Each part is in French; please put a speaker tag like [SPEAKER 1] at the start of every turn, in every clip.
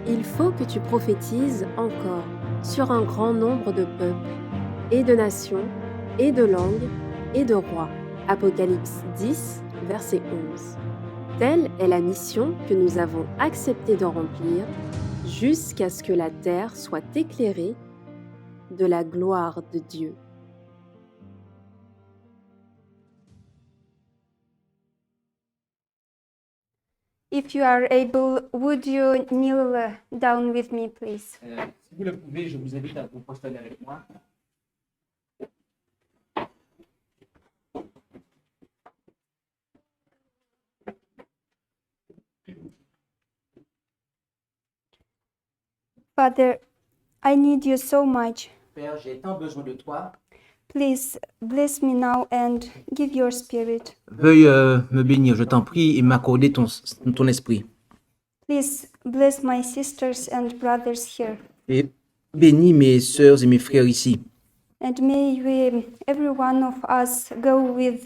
[SPEAKER 1] il faut que tu prophétises encore sur un grand nombre de peuples, et de nations, et de langues, et de rois. Apocalypse 10, verset 11. Telle est la mission que nous avons accepté de remplir jusqu'à ce que la terre soit éclairée de la gloire de Dieu.
[SPEAKER 2] If you are able, would you kneel down with me, please?
[SPEAKER 3] Si vous le pouvez, je vous invite à vous prosterner avec moi.
[SPEAKER 2] Father, I need you so much.
[SPEAKER 3] Père, j'ai tant besoin de toi.
[SPEAKER 2] Please bless me now and give your spirit.
[SPEAKER 3] Veuille me bénir, je t'en prie, et m'accorder ton esprit.
[SPEAKER 2] Please bless my sisters and brothers here.
[SPEAKER 3] Et bénis mes sœurs et mes frères ici.
[SPEAKER 2] And may we, every one of us, go with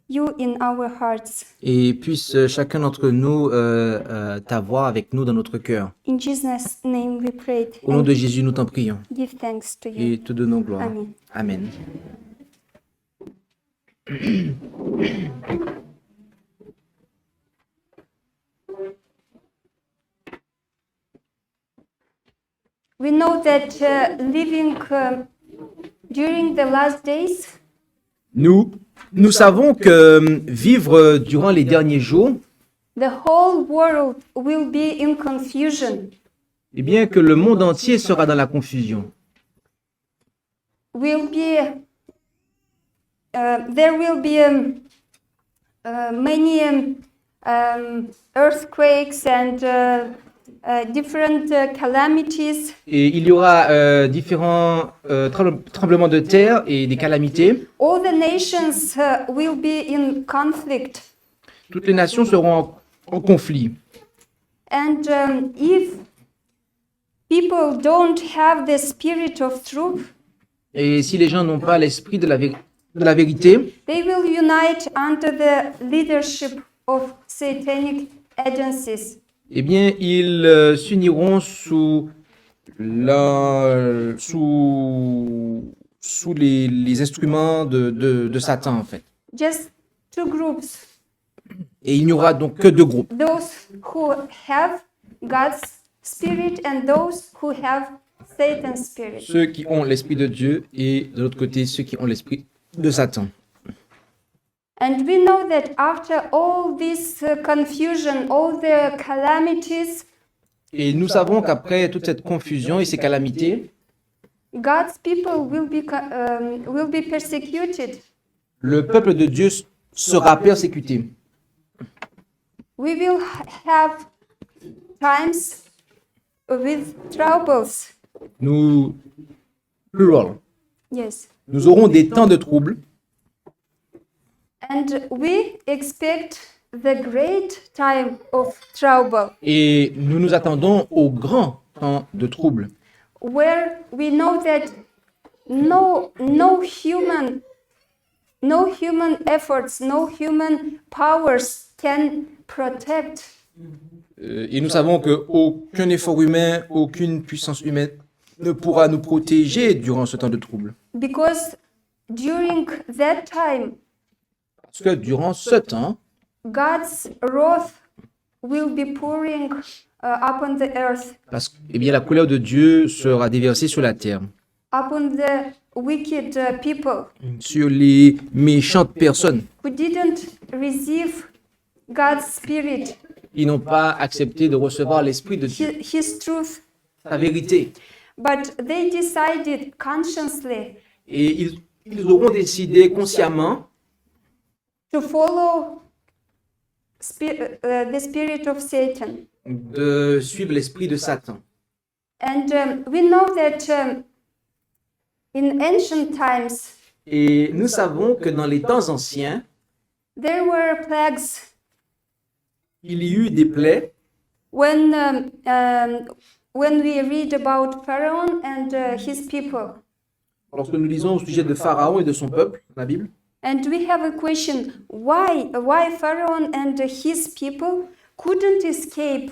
[SPEAKER 2] you in our hearts.
[SPEAKER 3] Et puisse chacun d'entre nous t'avoir avec nous dans notre cœur.
[SPEAKER 2] In Jesus' name we pray.
[SPEAKER 3] Au nom de Jésus, nous t'en prions
[SPEAKER 2] Give thanks to you.
[SPEAKER 3] et te donnons gloire.
[SPEAKER 2] Amen.
[SPEAKER 3] Amen.
[SPEAKER 2] We know that living during the last days,
[SPEAKER 3] Nous savons que vivre durant les derniers jours,
[SPEAKER 2] the whole world will be in confusion.
[SPEAKER 3] eh bien que le monde entier sera dans la confusion.
[SPEAKER 2] There will be many earthquakes and different calamities.
[SPEAKER 3] Et il y aura différents tremblements de terre et des calamités.
[SPEAKER 2] All the nations will be in conflict.
[SPEAKER 3] Toutes les nations seront en conflit.
[SPEAKER 2] And if people don't have the spirit of truth,
[SPEAKER 3] Et si les gens n'ont pas l'esprit de la vérité,
[SPEAKER 2] they will unite under the leadership of satanic agencies.
[SPEAKER 3] eh bien, ils s'uniront sous les instruments de Satan, en fait.
[SPEAKER 2] Just two groups.
[SPEAKER 3] Et il n'y aura donc que deux groupes.
[SPEAKER 2] Those who have God's spirit and those who have Satan's spirit.
[SPEAKER 3] Ceux qui ont l'esprit de Dieu et de l'autre côté, ceux qui ont l'esprit de Satan.
[SPEAKER 2] And we know that after all this confusion, all the calamities,
[SPEAKER 3] Et nous savons qu'après toute cette confusion et ces calamités,
[SPEAKER 2] God's people will be persecuted.
[SPEAKER 3] le peuple de Dieu sera persécuté.
[SPEAKER 2] We will have times with troubles.
[SPEAKER 3] Plural.
[SPEAKER 2] Yes.
[SPEAKER 3] Nous aurons des temps de troubles
[SPEAKER 2] And we expect the great time of trouble,
[SPEAKER 3] et nous nous attendons au grand temps de troubles
[SPEAKER 2] where we know that no human efforts, no human powers can protect.
[SPEAKER 3] et nous savons qu'aucun effort humain, aucune puissance humaine ne pourra nous protéger durant ce temps de troubles.
[SPEAKER 2] Because during that time,
[SPEAKER 3] Parce que durant ce temps,
[SPEAKER 2] God's wrath will be pouring upon the earth,
[SPEAKER 3] eh bien, la colère de Dieu sera déversée sur la terre,
[SPEAKER 2] upon the wicked people
[SPEAKER 3] sur les méchantes personnes
[SPEAKER 2] who didn't receive God's spirit,
[SPEAKER 3] qui n'ont pas accepté de recevoir l'esprit de Dieu,
[SPEAKER 2] His truth,
[SPEAKER 3] sa vérité.
[SPEAKER 2] but they decided consciously
[SPEAKER 3] Et ils auront décidé consciemment
[SPEAKER 2] to follow the spirit of Satan.
[SPEAKER 3] de suivre l'esprit de Satan.
[SPEAKER 2] And we know that in ancient times
[SPEAKER 3] Et nous savons que dans les temps anciens,
[SPEAKER 2] there were plagues
[SPEAKER 3] il y eut des plaies
[SPEAKER 2] when we read about Pharaoh and his people.
[SPEAKER 3] lorsque nous lisons au sujet de Pharaon et de son peuple dans la Bible.
[SPEAKER 2] And we have a question: why Pharaoh and his people couldn't escape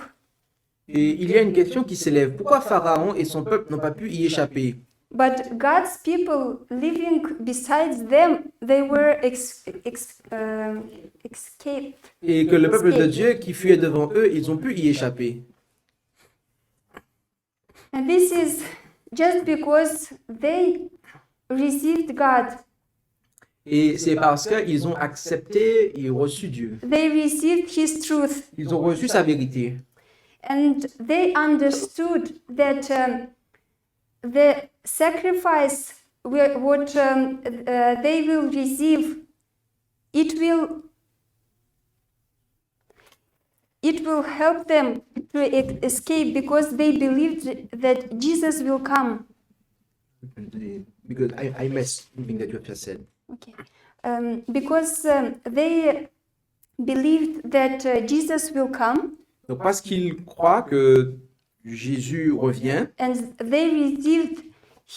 [SPEAKER 3] Et il y a une question qui s'élève. Pourquoi Pharaon et son peuple n'ont pas pu y échapper?
[SPEAKER 2] But God's people living besides them, they were escaped.
[SPEAKER 3] Et que le peuple de Dieu qui fuyait devant eux, ils ont pu y échapper.
[SPEAKER 2] And this is just because they received God.
[SPEAKER 3] Et c'est parce qu'ils ont accepté et reçu Dieu.
[SPEAKER 2] They received His truth.
[SPEAKER 3] Ils ont reçu sa vérité.
[SPEAKER 2] And they understood that the sacrifice what they will receive, it will help them to escape because they believed that Jesus will come.
[SPEAKER 3] Because I missed something that you have just said.
[SPEAKER 2] Okay. Because they believed that Jesus will come.
[SPEAKER 3] Donc parce qu'ils croient que Jésus revient
[SPEAKER 2] And they received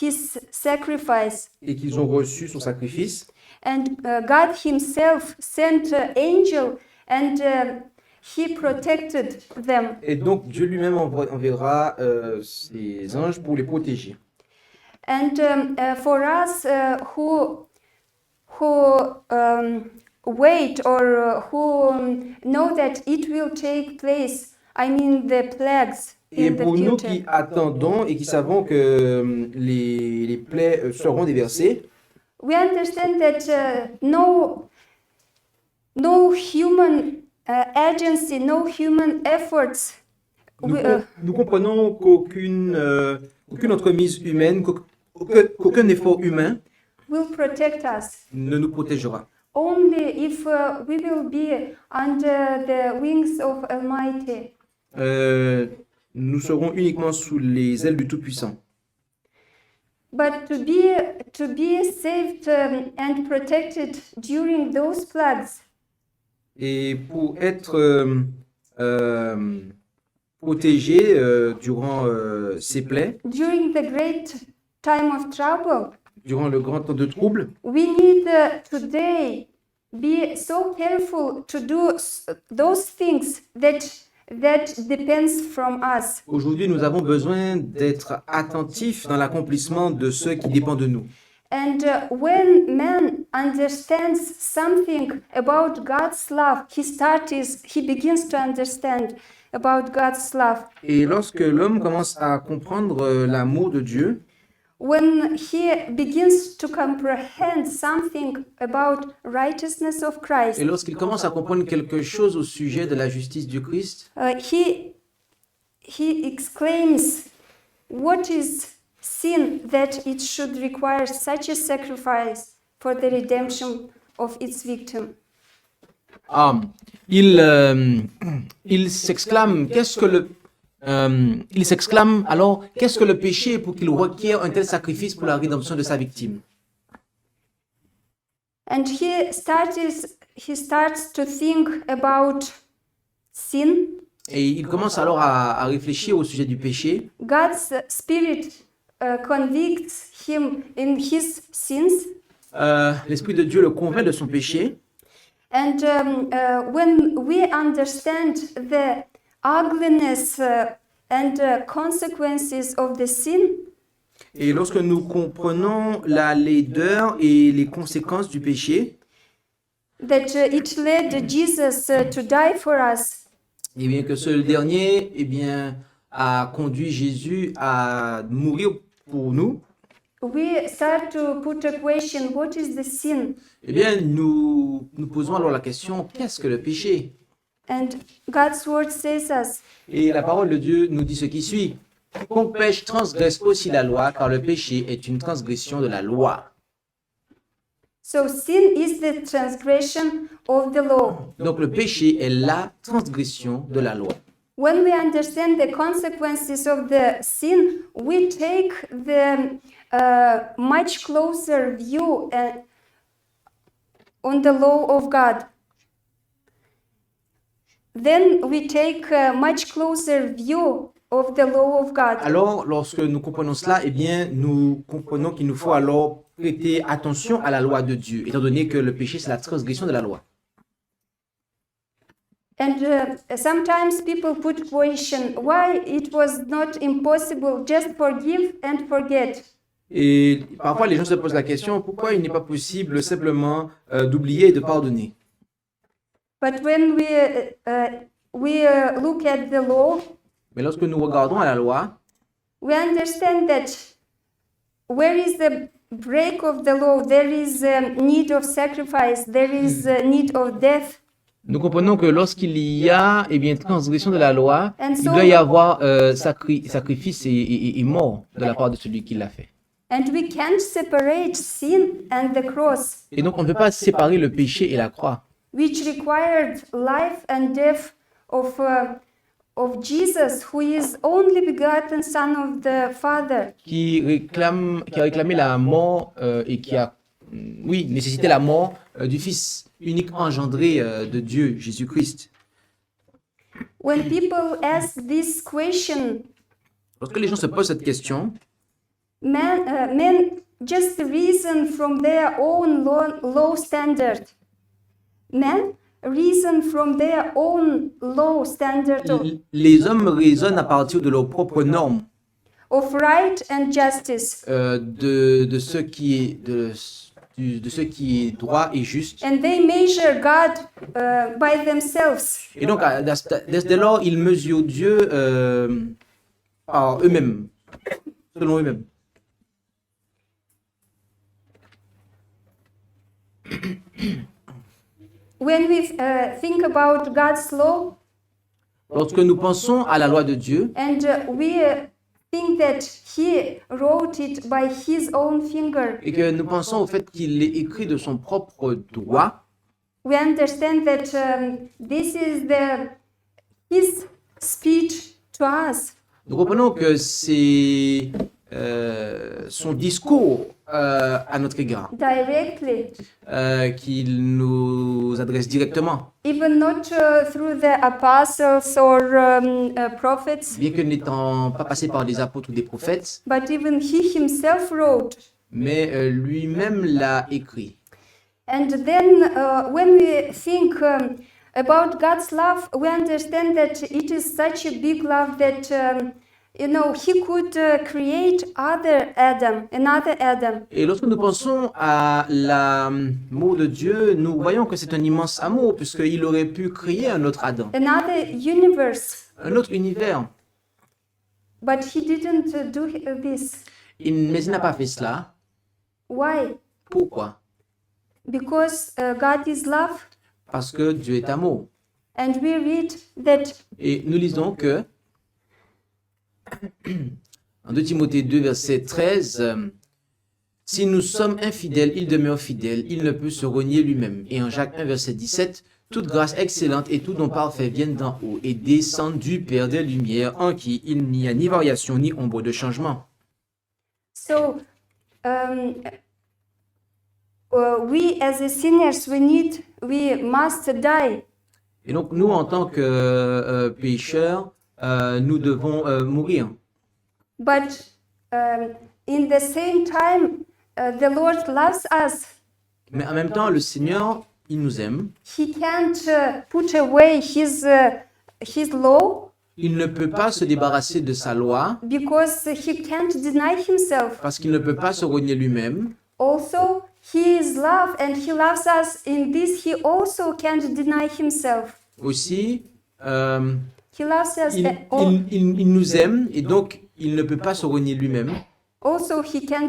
[SPEAKER 2] His sacrifice.
[SPEAKER 3] et qu'ils ont reçu son sacrifice.
[SPEAKER 2] And God Himself sent an angel and He protected them.
[SPEAKER 3] Et donc Dieu lui-même enverra ses anges pour les protéger.
[SPEAKER 2] And for us who wait or who know that it will take place, I mean the plagues
[SPEAKER 3] Et
[SPEAKER 2] in the
[SPEAKER 3] pour nous
[SPEAKER 2] future.
[SPEAKER 3] qui attendons et qui savons que les plaies seront déversées,
[SPEAKER 2] We understand that no human agency, no human efforts
[SPEAKER 3] nous comprenons qu'aucune entremise humaine, qu'aucun effort humain
[SPEAKER 2] will protect us.
[SPEAKER 3] ne nous protégera.
[SPEAKER 2] Only if we will be under the wings of Almighty.
[SPEAKER 3] Nous serons uniquement sous les ailes du Tout-Puissant.
[SPEAKER 2] But to be saved and protected during those plagues,
[SPEAKER 3] Et pour être protégé durant ces plaies,
[SPEAKER 2] during the great time of trouble,
[SPEAKER 3] durant le grand temps de trouble,
[SPEAKER 2] we need today be so careful to do those things that depends from us.
[SPEAKER 3] aujourd'hui nous avons besoin d'être attentifs dans l'accomplissement de ce qui dépend de nous.
[SPEAKER 2] And when man understands something about God's love, he begins to understand about God's love.
[SPEAKER 3] Et lorsque l'homme commence à comprendre l'amour de Dieu,
[SPEAKER 2] When he begins to comprehend something about righteousness of Christ,
[SPEAKER 3] et lorsqu'il commence à comprendre quelque chose au sujet de la justice du Christ,
[SPEAKER 2] he exclaims, "What is sin that it should require such a sacrifice for the redemption of its victim?"
[SPEAKER 3] il s'exclame, il s'exclame alors, qu'est-ce que le péché pour qu'il requiert un tel sacrifice pour la rédemption de sa victime?
[SPEAKER 2] And he starts to think about sin.
[SPEAKER 3] Et il commence alors à réfléchir au sujet du péché.
[SPEAKER 2] God's Spirit convicts him in his sins.
[SPEAKER 3] L'Esprit de Dieu le convainc de son péché.
[SPEAKER 2] And when we understand the ugliness and consequences of the sin,
[SPEAKER 3] Et lorsque nous comprenons la laideur et les conséquences du péché,
[SPEAKER 2] that it led Jesus to die for us,
[SPEAKER 3] et bien que ce dernier a conduit Jésus à mourir pour nous,
[SPEAKER 2] we start to put a question: what is the sin?
[SPEAKER 3] eh bien nous posons alors la question, qu'est-ce que le péché?
[SPEAKER 2] And God's word says us,
[SPEAKER 3] Et la parole de Dieu nous dit ce qui suit. Quiconque pêche transgresse aussi la loi, car le péché est une transgression de la loi.
[SPEAKER 2] so sin is the transgression of the law.
[SPEAKER 3] Donc le péché est la transgression de la loi.
[SPEAKER 2] When we understand the consequences of the sin, we take the much closer view on the law of God. Then we take a much closer view of the law of God.
[SPEAKER 3] Alors, lorsque nous comprenons cela, eh bien, nous comprenons qu'il nous faut alors prêter attention à la loi de Dieu, étant donné que le péché, c'est la transgression de la loi.
[SPEAKER 2] And sometimes people put question why it was not impossible just forgive and forget.
[SPEAKER 3] Et parfois, les gens se posent la question, pourquoi il n'est pas possible simplement d'oublier et de pardonner?
[SPEAKER 2] But when we look at the law,
[SPEAKER 3] Mais lorsque nous regardons à la loi,
[SPEAKER 2] we understand that where is the break of the law, there is need of sacrifice, there is need of death.
[SPEAKER 3] nous comprenons que lorsqu'il y a transgression de la loi,
[SPEAKER 2] And
[SPEAKER 3] il
[SPEAKER 2] so-
[SPEAKER 3] doit y avoir sacrifice et mort de la part de celui qui l'a fait.
[SPEAKER 2] And we can't separate sin and the cross,
[SPEAKER 3] Et donc, on ne peut pas séparer le péché et la croix,
[SPEAKER 2] which required life and death of Jesus, who is only begotten Son of the Father.
[SPEAKER 3] qui a réclamé la mort et qui a, nécessité la mort du Fils unique engendré de Dieu, Jésus-Christ.
[SPEAKER 2] When people ask this question,
[SPEAKER 3] Lorsque les gens se posent cette question,
[SPEAKER 2] men just reason from their own low standard. Men reason from their own low standard
[SPEAKER 3] les hommes raisonnent à partir de leurs propres normes,
[SPEAKER 2] of right and justice.
[SPEAKER 3] de ce qui est de ce qui est droit et juste.
[SPEAKER 2] And they measure God by themselves.
[SPEAKER 3] Et donc, dès lors, ils mesurent Dieu par eux-mêmes, selon eux-mêmes.
[SPEAKER 2] When we think about God's law
[SPEAKER 3] Lorsque nous pensons à la loi de Dieu,
[SPEAKER 2] and we think that He wrote it by His own finger,
[SPEAKER 3] et que nous pensons au fait qu'il est écrit de son propre doigt,
[SPEAKER 2] we understand that this is His speech to us.
[SPEAKER 3] nous comprenons que c'est son discours à notre égard,
[SPEAKER 2] Directly,
[SPEAKER 3] qu'il nous adresse directement.
[SPEAKER 2] even not through the apostles or prophets,
[SPEAKER 3] Bien que n'étant pas passé par des apôtres ou des prophètes,
[SPEAKER 2] but even He Himself wrote.
[SPEAKER 3] mais lui-même l'a écrit.
[SPEAKER 2] And then when we think about God's love, we understand that it is such a big love that, He could create another Adam.
[SPEAKER 3] Et lorsque nous pensons à l'amour de Dieu, nous voyons que c'est un immense amour, puisqu'il aurait pu créer un autre Adam,
[SPEAKER 2] Another universe.
[SPEAKER 3] un autre univers.
[SPEAKER 2] But He didn't do this.
[SPEAKER 3] Mais il n'a pas fait cela.
[SPEAKER 2] Why?
[SPEAKER 3] Pourquoi?
[SPEAKER 2] Because God is love.
[SPEAKER 3] Parce que Dieu est amour.
[SPEAKER 2] And we read that
[SPEAKER 3] Et nous lisons que, en 2 Timothée 2, verset 13, si nous sommes infidèles, il demeure fidèle, il ne peut se renier lui-même. Et en Jacques 1, verset 17, toute grâce excellente et tout don parfait viennent d'en haut et descendent du Père des Lumières, en qui il n'y a ni variation ni ombre de changement.
[SPEAKER 2] so. We as a sinners, we must die.
[SPEAKER 3] Et donc, nous, en tant que pécheurs, nous devons mourir.
[SPEAKER 2] But in the same time, the Lord loves us.
[SPEAKER 3] Mais en même temps, le Seigneur, il nous aime.
[SPEAKER 2] He can't put away his law
[SPEAKER 3] Il ne peut pas se débarrasser de sa loi
[SPEAKER 2] because he can't deny himself.
[SPEAKER 3] parce qu'il ne peut pas se renier lui-même.
[SPEAKER 2] Also, he is love and he loves us. In this, he also can't deny himself.
[SPEAKER 3] Aussi,
[SPEAKER 2] He loves us.
[SPEAKER 3] il nous aime et donc il ne peut pas se renier lui-même.
[SPEAKER 2] Also, he can't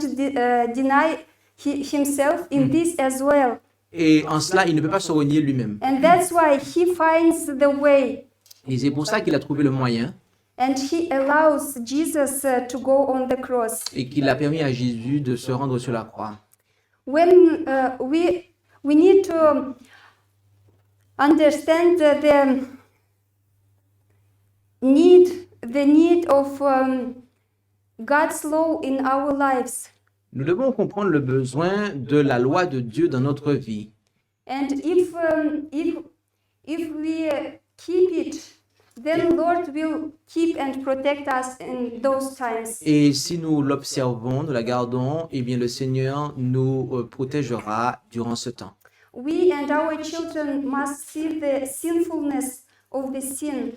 [SPEAKER 2] deny himself in this as well.
[SPEAKER 3] Et en cela, il ne peut pas se renier lui-même.
[SPEAKER 2] And that's why he finds the way.
[SPEAKER 3] Et c'est pour ça qu'il a trouvé le moyen
[SPEAKER 2] And he allows Jesus to go on the cross.
[SPEAKER 3] et qu'il a permis à Jésus de se rendre sur la croix.
[SPEAKER 2] When we need to understand the need of God's law in our lives.
[SPEAKER 3] Nous devons comprendre le besoin de la loi de Dieu dans notre vie.
[SPEAKER 2] And if we keep it, then Lord will keep and protect us in those times.
[SPEAKER 3] Et si nous l'observons, nous la gardons, eh bien le Seigneur nous protégera durant ce temps.
[SPEAKER 2] We and our children must see the sinfulness of the sin.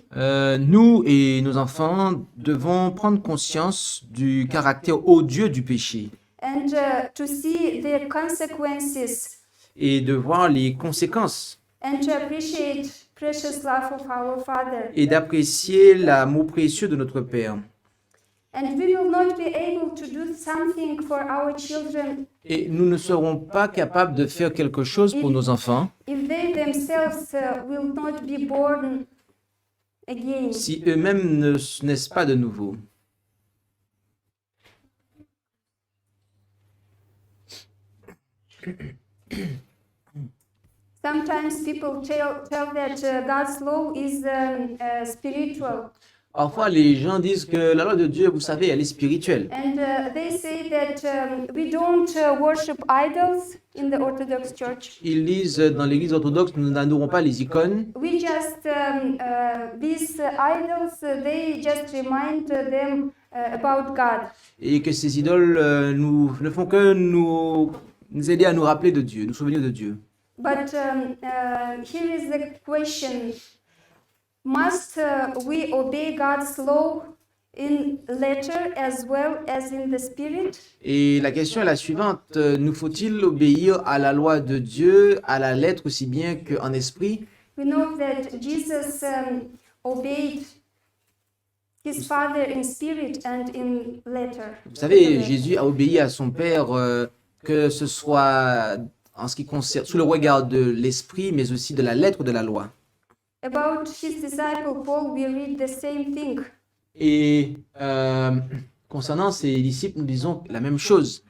[SPEAKER 3] Nous et nos enfants devons prendre conscience du caractère odieux du péché
[SPEAKER 2] And to see the consequences
[SPEAKER 3] et de voir les conséquences
[SPEAKER 2] and to appreciate precious love of our Father.
[SPEAKER 3] et d'apprécier l'amour précieux de notre Père.
[SPEAKER 2] And we will not be able to do something for our children
[SPEAKER 3] Et nous ne serons pas capables de faire quelque chose pour nos enfants
[SPEAKER 2] if they themselves will not be born again.
[SPEAKER 3] si eux-mêmes ne naissent pas de nouveau.
[SPEAKER 2] Sometimes people tell that God's law is spiritual,
[SPEAKER 3] Parfois, les gens disent que la loi de Dieu, vous savez, elle est spirituelle.
[SPEAKER 2] and they say that we don't worship idols in the Orthodox Church.
[SPEAKER 3] Ils disent dans l'Église orthodoxe, nous n'adorons pas les icônes.
[SPEAKER 2] We just these idols they just remind them about God.
[SPEAKER 3] Et que ces idoles ne font que nous aider à nous rappeler de Dieu, nous souvenir de Dieu.
[SPEAKER 2] But here is the question: must we obey God's law in letter as well as in the spirit?
[SPEAKER 3] Et la question est la suivante, nous faut-il obéir à la loi de Dieu, à la lettre aussi bien qu'en esprit?
[SPEAKER 2] We know that Jesus obeyed his Father in spirit and in letter.
[SPEAKER 3] Vous savez, Jésus a obéi à son Père, que ce soit en ce qui concerne, sous le regard de l'esprit, mais aussi de la lettre de la loi.
[SPEAKER 2] About his disciple Paul, we read the same thing.
[SPEAKER 3] Et concernant ses disciples, nous disons la même chose.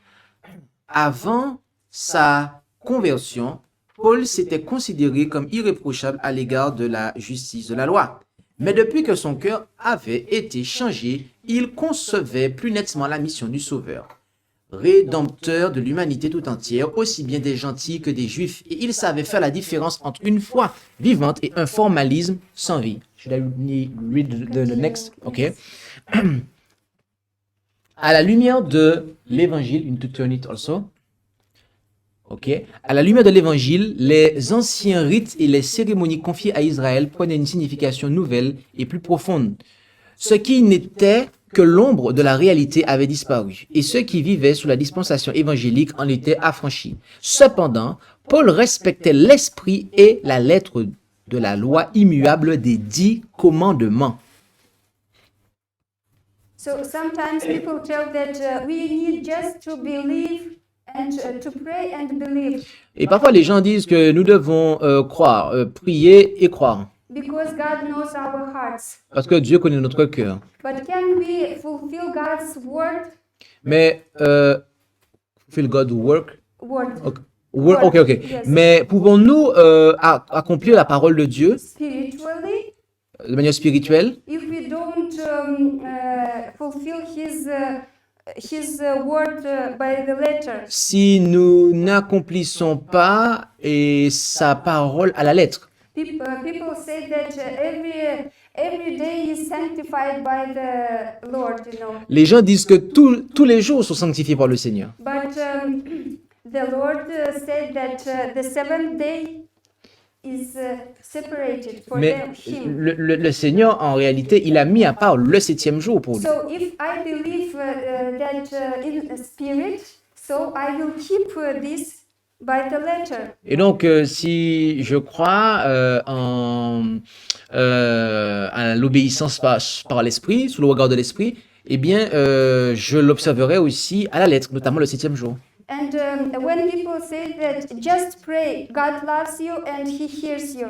[SPEAKER 3] Avant sa conversion, Paul s'était considéré comme irréprochable à l'égard de la justice de la loi. Mais depuis que son cœur avait été changé, il concevait plus nettement la mission du Sauveur, rédempteur de l'humanité tout entière, aussi bien des gentils que des juifs, et il savait faire la différence entre une foi vivante et un formalisme sans vie. Should I read the next? Okay. À la lumière de l'évangile, you need to turn it also. Ok. À la lumière de l'évangile, les anciens rites et les cérémonies confiées à Israël prenaient une signification nouvelle et plus profonde. Ce qui n'était que l'ombre de la réalité avait disparu, et ceux qui vivaient sous la dispensation évangélique en étaient affranchis. Cependant, Paul respectait l'esprit et la lettre de la loi immuable des 10 commandements.
[SPEAKER 2] So sometimes people tell that we need just to believe and to pray and believe
[SPEAKER 3] Et parfois, les gens disent que nous devons croire, prier et croire,
[SPEAKER 2] because God knows our hearts.
[SPEAKER 3] parce que Dieu connaît notre cœur.
[SPEAKER 2] But can we fulfill God's word?
[SPEAKER 3] Mais, feel God work?
[SPEAKER 2] Word
[SPEAKER 3] Ok.
[SPEAKER 2] Yes.
[SPEAKER 3] Mais pouvons-nous accomplir la parole de Dieu
[SPEAKER 2] spiritually
[SPEAKER 3] de manière spirituelle
[SPEAKER 2] if we don't fulfill His word by the letter?
[SPEAKER 3] si nous n'accomplissons pas sa parole à la lettre?
[SPEAKER 2] People say that every day is sanctified by the Lord, you know.
[SPEAKER 3] Les gens disent que tous les jours sont sanctifiés par le Seigneur.
[SPEAKER 2] But the Lord said that the seventh day is separated for
[SPEAKER 3] Mais
[SPEAKER 2] Him.
[SPEAKER 3] le Seigneur, en réalité, il a mis à part le 7e jour pour lui.
[SPEAKER 2] So if I believe that in spirit, so I will keep this by the letter.
[SPEAKER 3] Et donc, si je crois à l'obéissance par l'esprit, sous le regard de l'esprit, eh bien, je l'observerai aussi à la lettre, notamment le 7e jour.
[SPEAKER 2] And when people say that just pray, God loves you and He hears you.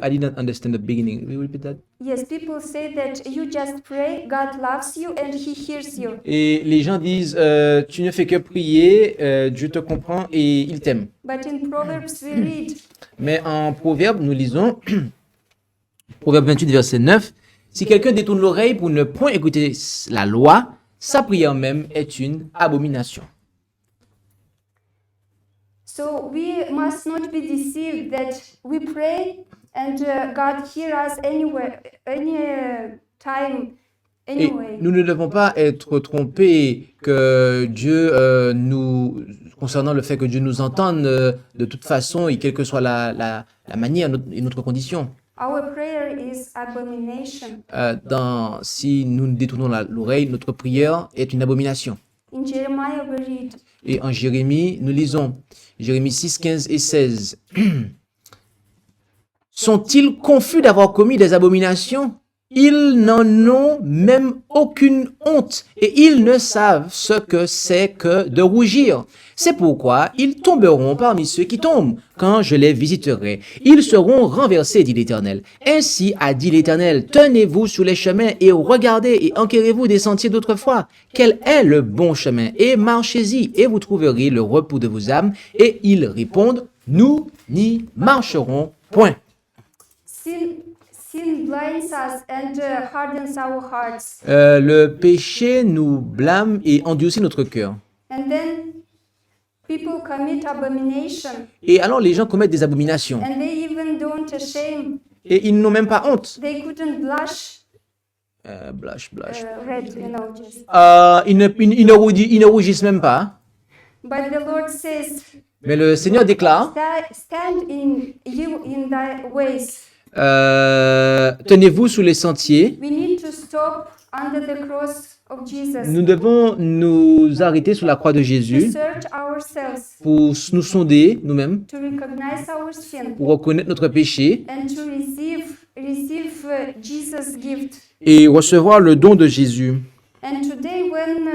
[SPEAKER 3] I did not understand the beginning. Will you repeat that?
[SPEAKER 2] Yes, people say that you just pray, God loves you and He hears you.
[SPEAKER 3] Et les gens disent, tu ne fais que prier, Dieu te comprend et il t'aime.
[SPEAKER 2] But in Proverbs we read,
[SPEAKER 3] Mais en Proverbe, nous lisons, Proverbe 28, verset 9, si quelqu'un détourne l'oreille pour ne point écouter la loi, sa prière même est une abomination.
[SPEAKER 2] so we must not be deceived that we pray and God hears us anywhere, any time,
[SPEAKER 3] Et
[SPEAKER 2] anyway.
[SPEAKER 3] nous ne devons pas être trompés que Dieu nous concernant le fait que Dieu nous entende de toute façon et quelle que soit la manière et notre condition.
[SPEAKER 2] Our prayer is abomination.
[SPEAKER 3] Si nous nous détournons l'oreille, notre prière est une abomination.
[SPEAKER 2] In Jeremiah we read,
[SPEAKER 3] Et en Jérémie, nous lisons Jérémie 6, 15 et 16. Sont-ils confus d'avoir commis des abominations? Ils n'en ont même aucune honte et ils ne savent ce que c'est que de rougir. C'est pourquoi ils tomberont parmi ceux qui tombent quand je les visiterai. Ils seront renversés, dit l'Éternel. Ainsi a dit l'Éternel, tenez-vous sur les chemins et regardez et enquérez-vous des sentiers d'autrefois. Quel est le bon chemin? Et marchez-y et vous trouverez le repos de vos âmes. Et ils répondent, nous n'y marcherons point.
[SPEAKER 2] Sin blinds us and hardens our hearts.
[SPEAKER 3] Le péché nous blâme et endurcit notre cœur.
[SPEAKER 2] And then people commit abomination
[SPEAKER 3] Et alors les gens commettent des abominations.
[SPEAKER 2] and they even don't shame.
[SPEAKER 3] Et ils n'ont même pas honte.
[SPEAKER 2] They couldn't blush
[SPEAKER 3] Blush.
[SPEAKER 2] red, just.
[SPEAKER 3] Ils ne rougissent même pas.
[SPEAKER 2] But the Lord says,
[SPEAKER 3] Mais le Seigneur déclare,
[SPEAKER 2] stand in thy ways.
[SPEAKER 3] tenez-vous sous les sentiers.
[SPEAKER 2] We need to stop under the cross of Jesus.
[SPEAKER 3] Nous devons nous arrêter sur la croix de
[SPEAKER 2] To
[SPEAKER 3] Jésus
[SPEAKER 2] search ourselves,
[SPEAKER 3] pour nous sonder nous-mêmes,
[SPEAKER 2] to recognize our sin,
[SPEAKER 3] pour reconnaître notre péché
[SPEAKER 2] and to receive Jesus' gift.
[SPEAKER 3] et recevoir le don de Jésus.
[SPEAKER 2] And today, when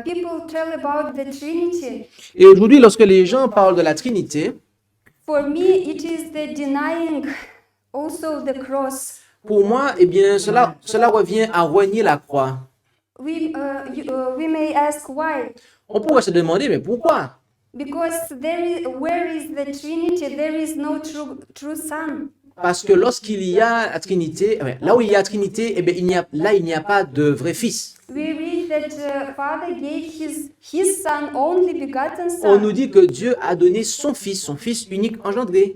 [SPEAKER 2] people tell about the Trinity,
[SPEAKER 3] Et aujourd'hui, lorsque les gens parlent de la Trinité,
[SPEAKER 2] for me it is the denying also the cross.
[SPEAKER 3] pour moi, eh bien, cela revient à renier la croix.
[SPEAKER 2] We may ask why.
[SPEAKER 3] On pourrait se demander, mais pourquoi?
[SPEAKER 2] Because where is the Trinity? There is no true Son.
[SPEAKER 3] Parce que lorsqu'il y a la Trinité, là où il y a la Trinité, eh bien, il n'y a pas de vrai Fils.
[SPEAKER 2] We read that Father gave his Son, only begotten
[SPEAKER 3] On
[SPEAKER 2] Son.
[SPEAKER 3] nous dit que Dieu a donné son Fils unique engendré.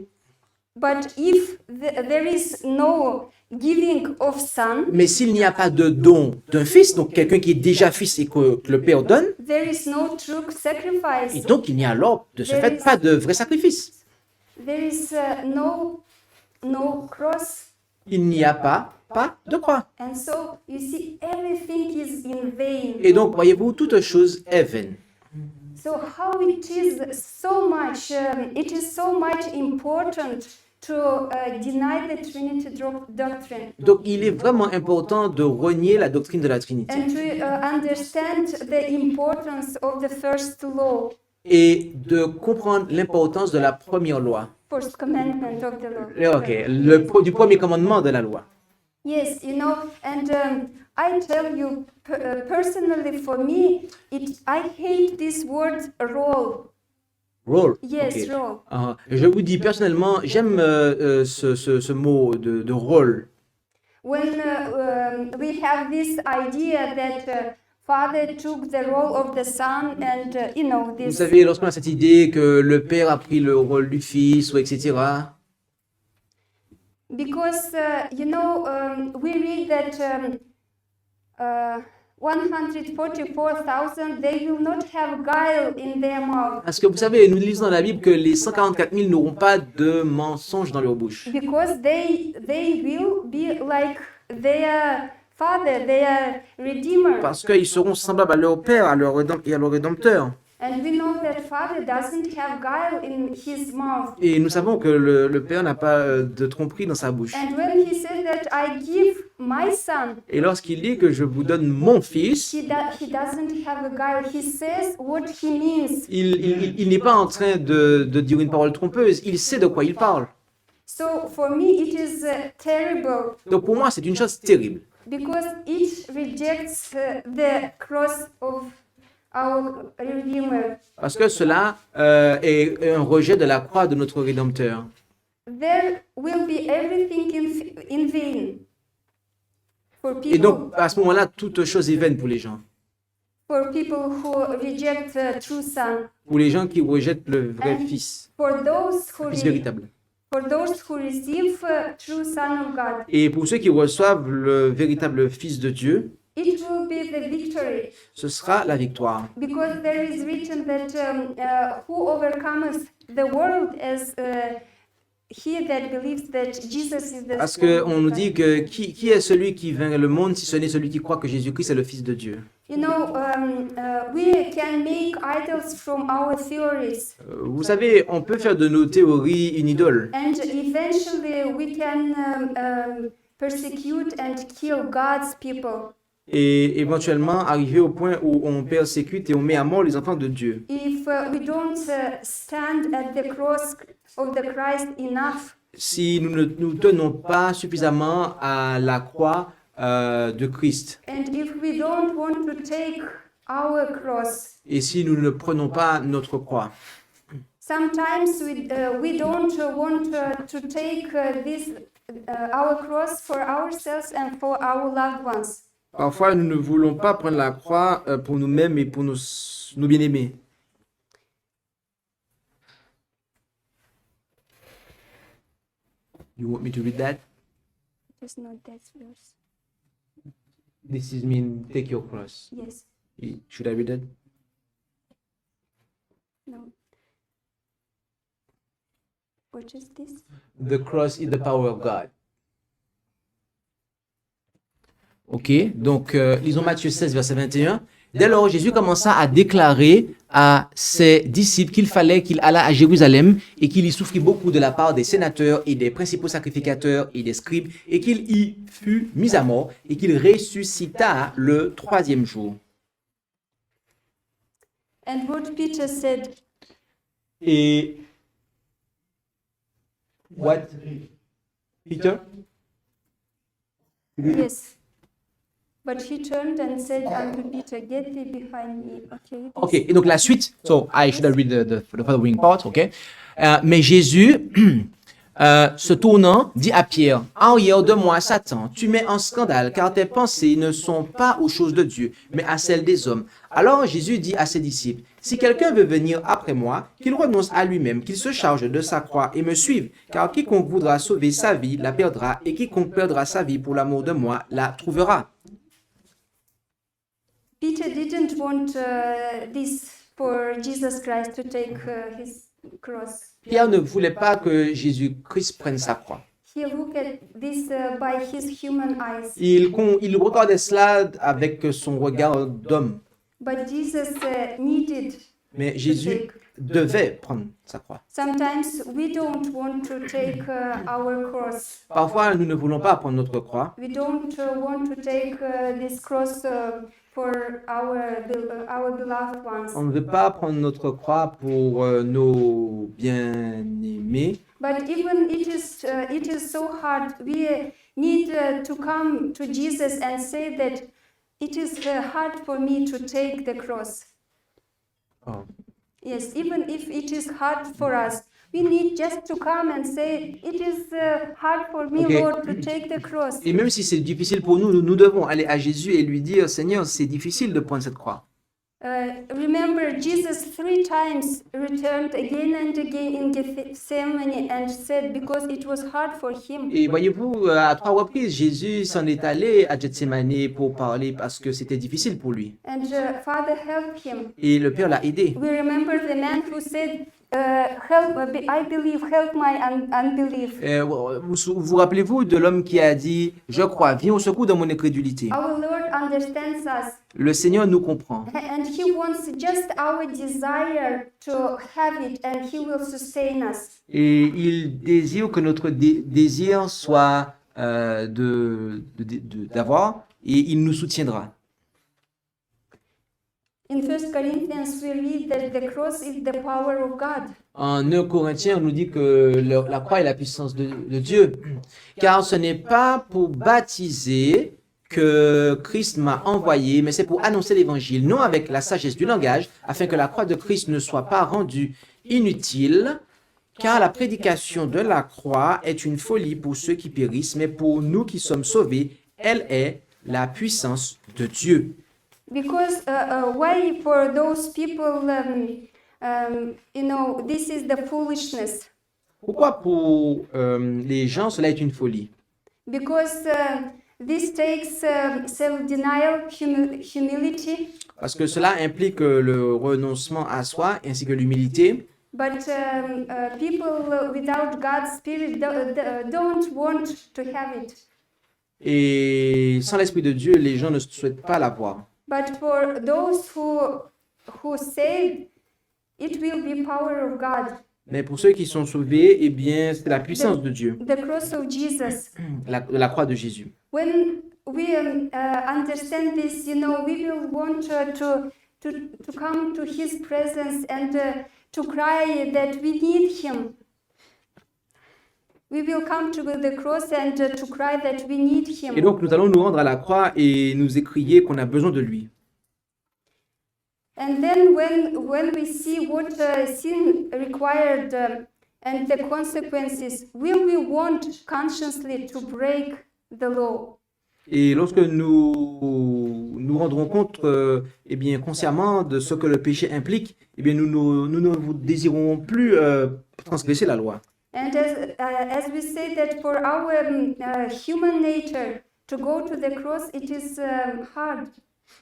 [SPEAKER 2] But if there is no giving of Son,
[SPEAKER 3] Mais s'il n'y a pas de don d'un Fils, donc quelqu'un qui est déjà Fils et que le Père donne,
[SPEAKER 2] there is no true
[SPEAKER 3] et
[SPEAKER 2] sacrifice.
[SPEAKER 3] donc il n'y a alors de ce fait pas de vrai sacrifice.
[SPEAKER 2] There is no cross.
[SPEAKER 3] Il n'y a pas de croix.
[SPEAKER 2] And so, you see, everything is in vain.
[SPEAKER 3] Et donc, voyez-vous, toute chose est vaine.
[SPEAKER 2] So how it is so much important to deny the Trinity doctrine
[SPEAKER 3] Donc, il est vraiment important de renier la doctrine de la Trinité
[SPEAKER 2] and to understand the importance of the first law,
[SPEAKER 3] et de comprendre l'importance de la première loi.
[SPEAKER 2] first commandment of the law.
[SPEAKER 3] Ok, du premier commandement de la loi.
[SPEAKER 2] Yes, and I tell you personally, for me, I hate this word role.
[SPEAKER 3] Role.
[SPEAKER 2] Yes,
[SPEAKER 3] Ok.
[SPEAKER 2] role.
[SPEAKER 3] Je vous dis personnellement, j'aime ce mot de rôle.
[SPEAKER 2] When we have this idea that Father took the role of the Son, and
[SPEAKER 3] Vous
[SPEAKER 2] this.
[SPEAKER 3] savez, lorsqu'on a cette idée que le Père a pris le rôle du Fils, ou etc.,
[SPEAKER 2] Because we read that 144,000 they will not have guile in their mouth
[SPEAKER 3] parce que vous savez, nous lisons dans la Bible que les 144 000 n'auront pas de mensonges dans leur bouche.
[SPEAKER 2] because they will be like their Father, their Redeemer.
[SPEAKER 3] Parce qu'ils seront semblables à leur Père et à leur Rédempteur.
[SPEAKER 2] And we know that Father doesn't have guile in his mouth.
[SPEAKER 3] Et nous savons que le Père n'a pas de tromperie dans sa bouche.
[SPEAKER 2] And when he said that I give my Son,
[SPEAKER 3] Et lorsqu'il dit que je vous donne mon Fils,
[SPEAKER 2] he doesn't have a guile. He says what he means.
[SPEAKER 3] il n'est pas en train de dire une parole trompeuse, il sait de quoi il parle.
[SPEAKER 2] So for me it is terrible
[SPEAKER 3] Donc pour moi, c'est une chose terrible.
[SPEAKER 2] because it rejects the cross of our Redeemer.
[SPEAKER 3] Parce que cela est un rejet de la croix de notre Rédempteur.
[SPEAKER 2] There will be everything in vain for
[SPEAKER 3] Et donc,
[SPEAKER 2] people,
[SPEAKER 3] à ce moment-là, toute chose est vaine pour les gens.
[SPEAKER 2] who reject the true Son,
[SPEAKER 3] Pour les gens qui rejettent le vrai Fils,
[SPEAKER 2] for those
[SPEAKER 3] le Fils véritable.
[SPEAKER 2] who receive true Son of God.
[SPEAKER 3] Et pour ceux qui reçoivent le véritable Fils de Dieu,
[SPEAKER 2] it will be the victory.
[SPEAKER 3] Ce sera la victoire.
[SPEAKER 2] Because there is written that who overcomes the world as he that believes that Jesus is the
[SPEAKER 3] Parce
[SPEAKER 2] Son of
[SPEAKER 3] qu'on nous
[SPEAKER 2] God.
[SPEAKER 3] dit que qui est celui qui vainc le monde si ce n'est celui qui croit que Jésus-Christ est le Fils de Dieu?
[SPEAKER 2] You know, we can make idols from our theories,
[SPEAKER 3] Vous savez, on peut faire de nos théories une idole.
[SPEAKER 2] and eventually we can persecute and kill God's people
[SPEAKER 3] Et éventuellement arriver au point où on persécute et on met à mort les enfants de Dieu.
[SPEAKER 2] if we don't stand at the cross of the Christ enough.
[SPEAKER 3] Si nous ne nous tenons pas suffisamment à la croix de Christ,
[SPEAKER 2] And if we don't want to take our cross,
[SPEAKER 3] et si nous ne prenons pas notre croix,
[SPEAKER 2] sometimes we don't want to take our cross for ourselves and for our loved ones.
[SPEAKER 3] parfois nous ne voulons pas prendre la croix pour nous-mêmes et pour nos bien-aimés. You want me to read that?
[SPEAKER 2] Just not that verse.
[SPEAKER 3] This is mean take your cross.
[SPEAKER 2] Yes.
[SPEAKER 3] Should I read that?
[SPEAKER 2] No. What is this?
[SPEAKER 3] The cross is the power of God. Ok, donc lisons Matthieu 16, verset 21. Dès lors, Jésus commença à déclarer à ses disciples qu'il fallait qu'il allât à Jérusalem et qu'il y souffrit beaucoup de la part des sénateurs et des principaux sacrificateurs et des scribes et qu'il y fut mis à mort et qu'il ressuscita le troisième jour.
[SPEAKER 2] And what Peter said,
[SPEAKER 3] Et what? Peter?
[SPEAKER 2] yes. But he turned and said unto Peter, get thee behind me. Okay. this-
[SPEAKER 3] Ok, et donc la suite, so I should have read the following part, ok. Mais Jésus, se tournant, dit à Pierre, arrière de moi, Satan, tu mets en scandale, car tes pensées ne sont pas aux choses de Dieu, mais à celles des hommes. Alors Jésus dit à ses disciples, si quelqu'un veut venir après moi, qu'il renonce à lui-même, qu'il se charge de sa croix et me suive, car quiconque voudra sauver sa vie la perdra, et quiconque perdra sa vie pour l'amour de moi la trouvera.
[SPEAKER 2] Peter didn't want this for Jesus Christ to take his cross.
[SPEAKER 3] Pierre ne voulait pas que Jésus-Christ prenne sa croix.
[SPEAKER 2] He looked at this by his human eyes.
[SPEAKER 3] Il regardait cela avec son regard d'homme.
[SPEAKER 2] But Jesus needed
[SPEAKER 3] Mais
[SPEAKER 2] to
[SPEAKER 3] Jésus
[SPEAKER 2] take.
[SPEAKER 3] devait prendre sa croix.
[SPEAKER 2] Sometimes we don't want to take our cross.
[SPEAKER 3] Parfois, nous ne voulons pas prendre notre croix.
[SPEAKER 2] We don't want to take this cross for our beloved ones.
[SPEAKER 3] On ne veut pas prendre notre croix pour nos bien-aimés.
[SPEAKER 2] But even it is so hard. We need to come to Jesus and say that it is hard for me to take the cross.
[SPEAKER 3] Oh.
[SPEAKER 2] Yes, even if it is hard for us, we need just to come and say, it is hard for me,
[SPEAKER 3] Okay.
[SPEAKER 2] Lord, to take the cross.
[SPEAKER 3] Et même si c'est difficile pour nous, nous devons aller à Jésus et lui dire, Seigneur, c'est difficile de prendre cette croix.
[SPEAKER 2] Remember, Jesus 3 times returned again and again in Gethsemane and said, because it was hard for him.
[SPEAKER 3] Et voyez-vous, à 3 reprises, Jésus s'en est allé à Gethsemane pour parler parce que c'était difficile pour lui.
[SPEAKER 2] And Father helped him.
[SPEAKER 3] Et le Père l'a aidé.
[SPEAKER 2] We remember the man who said, help, I believe, help my unbelief.
[SPEAKER 3] Vous rappelez-vous de l'homme qui a dit, je crois, viens au secours de mon incrédulité.
[SPEAKER 2] Our Lord understands us,
[SPEAKER 3] Le Seigneur nous comprend.
[SPEAKER 2] and He wants just our desire to have it, and He will sustain us.
[SPEAKER 3] Et il désire que notre désir soit d'avoir, et il nous soutiendra.
[SPEAKER 2] In 1 Corinthians, we read that the cross is the power of God.
[SPEAKER 3] En 1 Corinthiens, on nous dit que la croix est la puissance de Dieu. Car ce n'est pas pour baptiser que Christ m'a envoyé, mais c'est pour annoncer l'évangile, non avec la sagesse du langage, afin que la croix de Christ ne soit pas rendue inutile, car la prédication de la croix est une folie pour ceux qui périssent, mais pour nous qui sommes sauvés, elle est la puissance de Dieu.
[SPEAKER 2] Because why for those people, this is the foolishness.
[SPEAKER 3] Pourquoi pour les gens cela est une folie?
[SPEAKER 2] Because This takes self-denial, humility,
[SPEAKER 3] Parce que cela implique le renoncement à soi ainsi que l'humilité.
[SPEAKER 2] but people without God's Spirit don't want to have it.
[SPEAKER 3] Et sans l'Esprit de Dieu, les gens ne souhaitent pas l'avoir.
[SPEAKER 2] But for those who saved, it will be power of God.
[SPEAKER 3] Mais pour ceux qui sont sauvés, eh bien, c'est la puissance de Dieu,
[SPEAKER 2] The cross of Jesus.
[SPEAKER 3] la croix de Jésus.
[SPEAKER 2] When we understand this, we will want to come to His presence and to cry that we need Him. We will come to the cross and to cry that we need Him.
[SPEAKER 3] Et donc, nous allons nous rendre à la croix et nous écrier qu'on a besoin de lui.
[SPEAKER 2] And then when we see what sin required and the consequences, will we want consciously to break the law?
[SPEAKER 3] Et lorsque nous nous rendrons compte, eh bien, consciemment de ce que le péché implique, eh bien, nous ne désirons plus transgresser la loi.
[SPEAKER 2] And as we say that for our human nature to go to the cross, it is hard.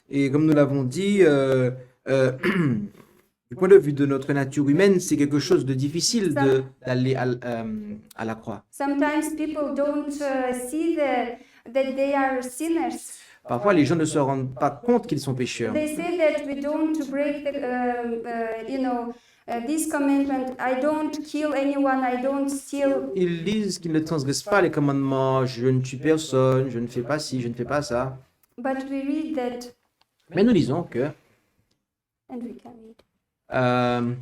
[SPEAKER 3] Et comme nous l'avons dit, du point de vue de notre nature humaine, c'est quelque chose de difficile d'aller à la croix.
[SPEAKER 2] Sometimes people don't see that they are sinners.
[SPEAKER 3] Parfois, les gens ne se rendent pas compte qu'ils sont pécheurs.
[SPEAKER 2] They say that we don't break this commandment. I don't kill anyone. I don't steal.
[SPEAKER 3] Ils disent qu'ils ne transgressent pas les commandements. Je ne tue personne, je ne fais pas ci, je ne fais pas ça.
[SPEAKER 2] But we read that,
[SPEAKER 3] Mais nous lisons que
[SPEAKER 2] and we can read.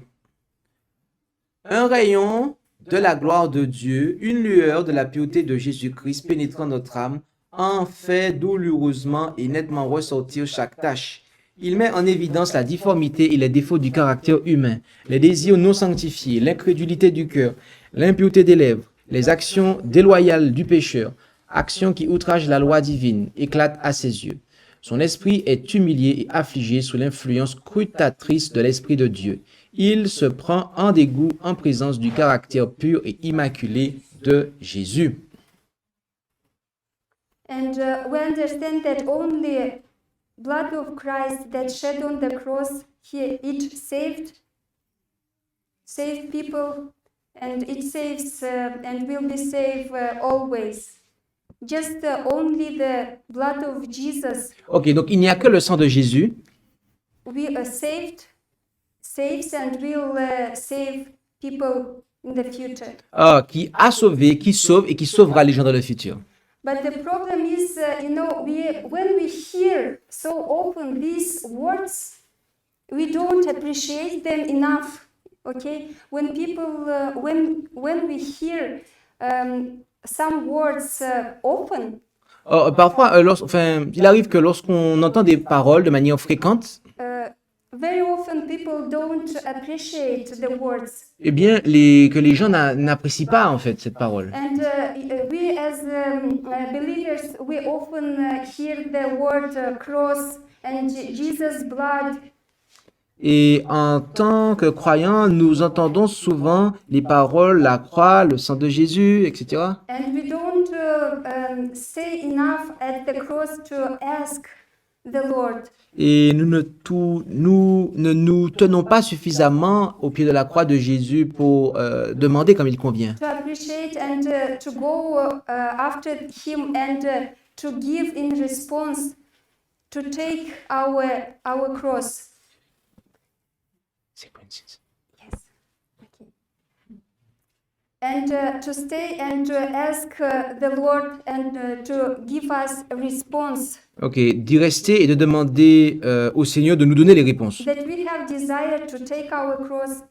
[SPEAKER 3] un rayon de la gloire de Dieu, une lueur de la pureté de Jésus-Christ pénétrant notre âme, en fait douloureusement et nettement ressortir chaque tâche. Il met en évidence la difformité et les défauts du caractère humain, les désirs non sanctifiés, l'incrédulité du cœur, l'impureté des lèvres, les actions déloyales du pécheur, actions qui outragent la loi divine, éclatent à ses yeux. Son esprit est humilié et affligé sous l'influence scrutatrice de l'Esprit de Dieu. Il se prend en dégoût en présence du caractère pur et immaculé de Jésus.
[SPEAKER 2] And we understand that only blood of Christ that shed on the cross, it saved people, and it saves and will be saved always. Just only the blood of Jesus
[SPEAKER 3] Ok, donc il n'y a que le sang de Jésus
[SPEAKER 2] we saves and will save people in the future.
[SPEAKER 3] qui a sauvé, qui sauve et qui sauvera les gens dans le futur.
[SPEAKER 2] But the problem is, when we hear so often these words, we don't appreciate them enough. Okay, when people, when we hear some words often,
[SPEAKER 3] Parfois, il arrive que lorsqu'on entend des paroles de manière fréquente,
[SPEAKER 2] very often people don't appreciate the words.
[SPEAKER 3] eh bien, que les gens n'apprécient pas en fait cette parole.
[SPEAKER 2] And we as believers, we often hear the word cross and Jesus' blood.
[SPEAKER 3] Et en tant que croyants, nous entendons souvent les paroles, la croix, le sang de Jésus, etc.
[SPEAKER 2] And we don't say enough at the cross to ask the Lord.
[SPEAKER 3] Et nous ne nous tenons pas suffisamment au pied de la croix de Jésus pour demander comme il convient.
[SPEAKER 2] To appreciate and to go after Him and to give in response, to take our cross. Yes. Okay. And to stay and to ask the Lord and to give us a response.
[SPEAKER 3] Ok, d'y rester et de demander au Seigneur de nous donner les réponses,
[SPEAKER 2] That we have desire to take our cross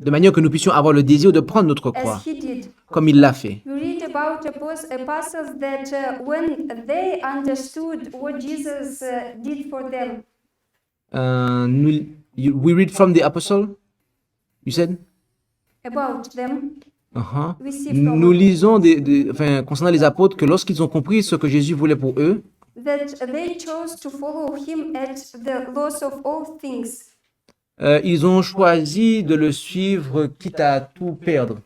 [SPEAKER 3] de manière que nous puissions avoir le désir de prendre notre croix,
[SPEAKER 2] as He did.
[SPEAKER 3] comme il l'a fait.
[SPEAKER 2] We read about apostles that when they understood what Jesus did for them,
[SPEAKER 3] We read from the apostle, you said?
[SPEAKER 2] about them,
[SPEAKER 3] Uh-huh.
[SPEAKER 2] we see from
[SPEAKER 3] Nous lisons concernant les apôtres que lorsqu'ils ont compris ce que Jésus voulait pour eux,
[SPEAKER 2] that they chose to follow Him at the loss of all things.
[SPEAKER 3] ils ont choisi de le suivre quitte à tout perdre.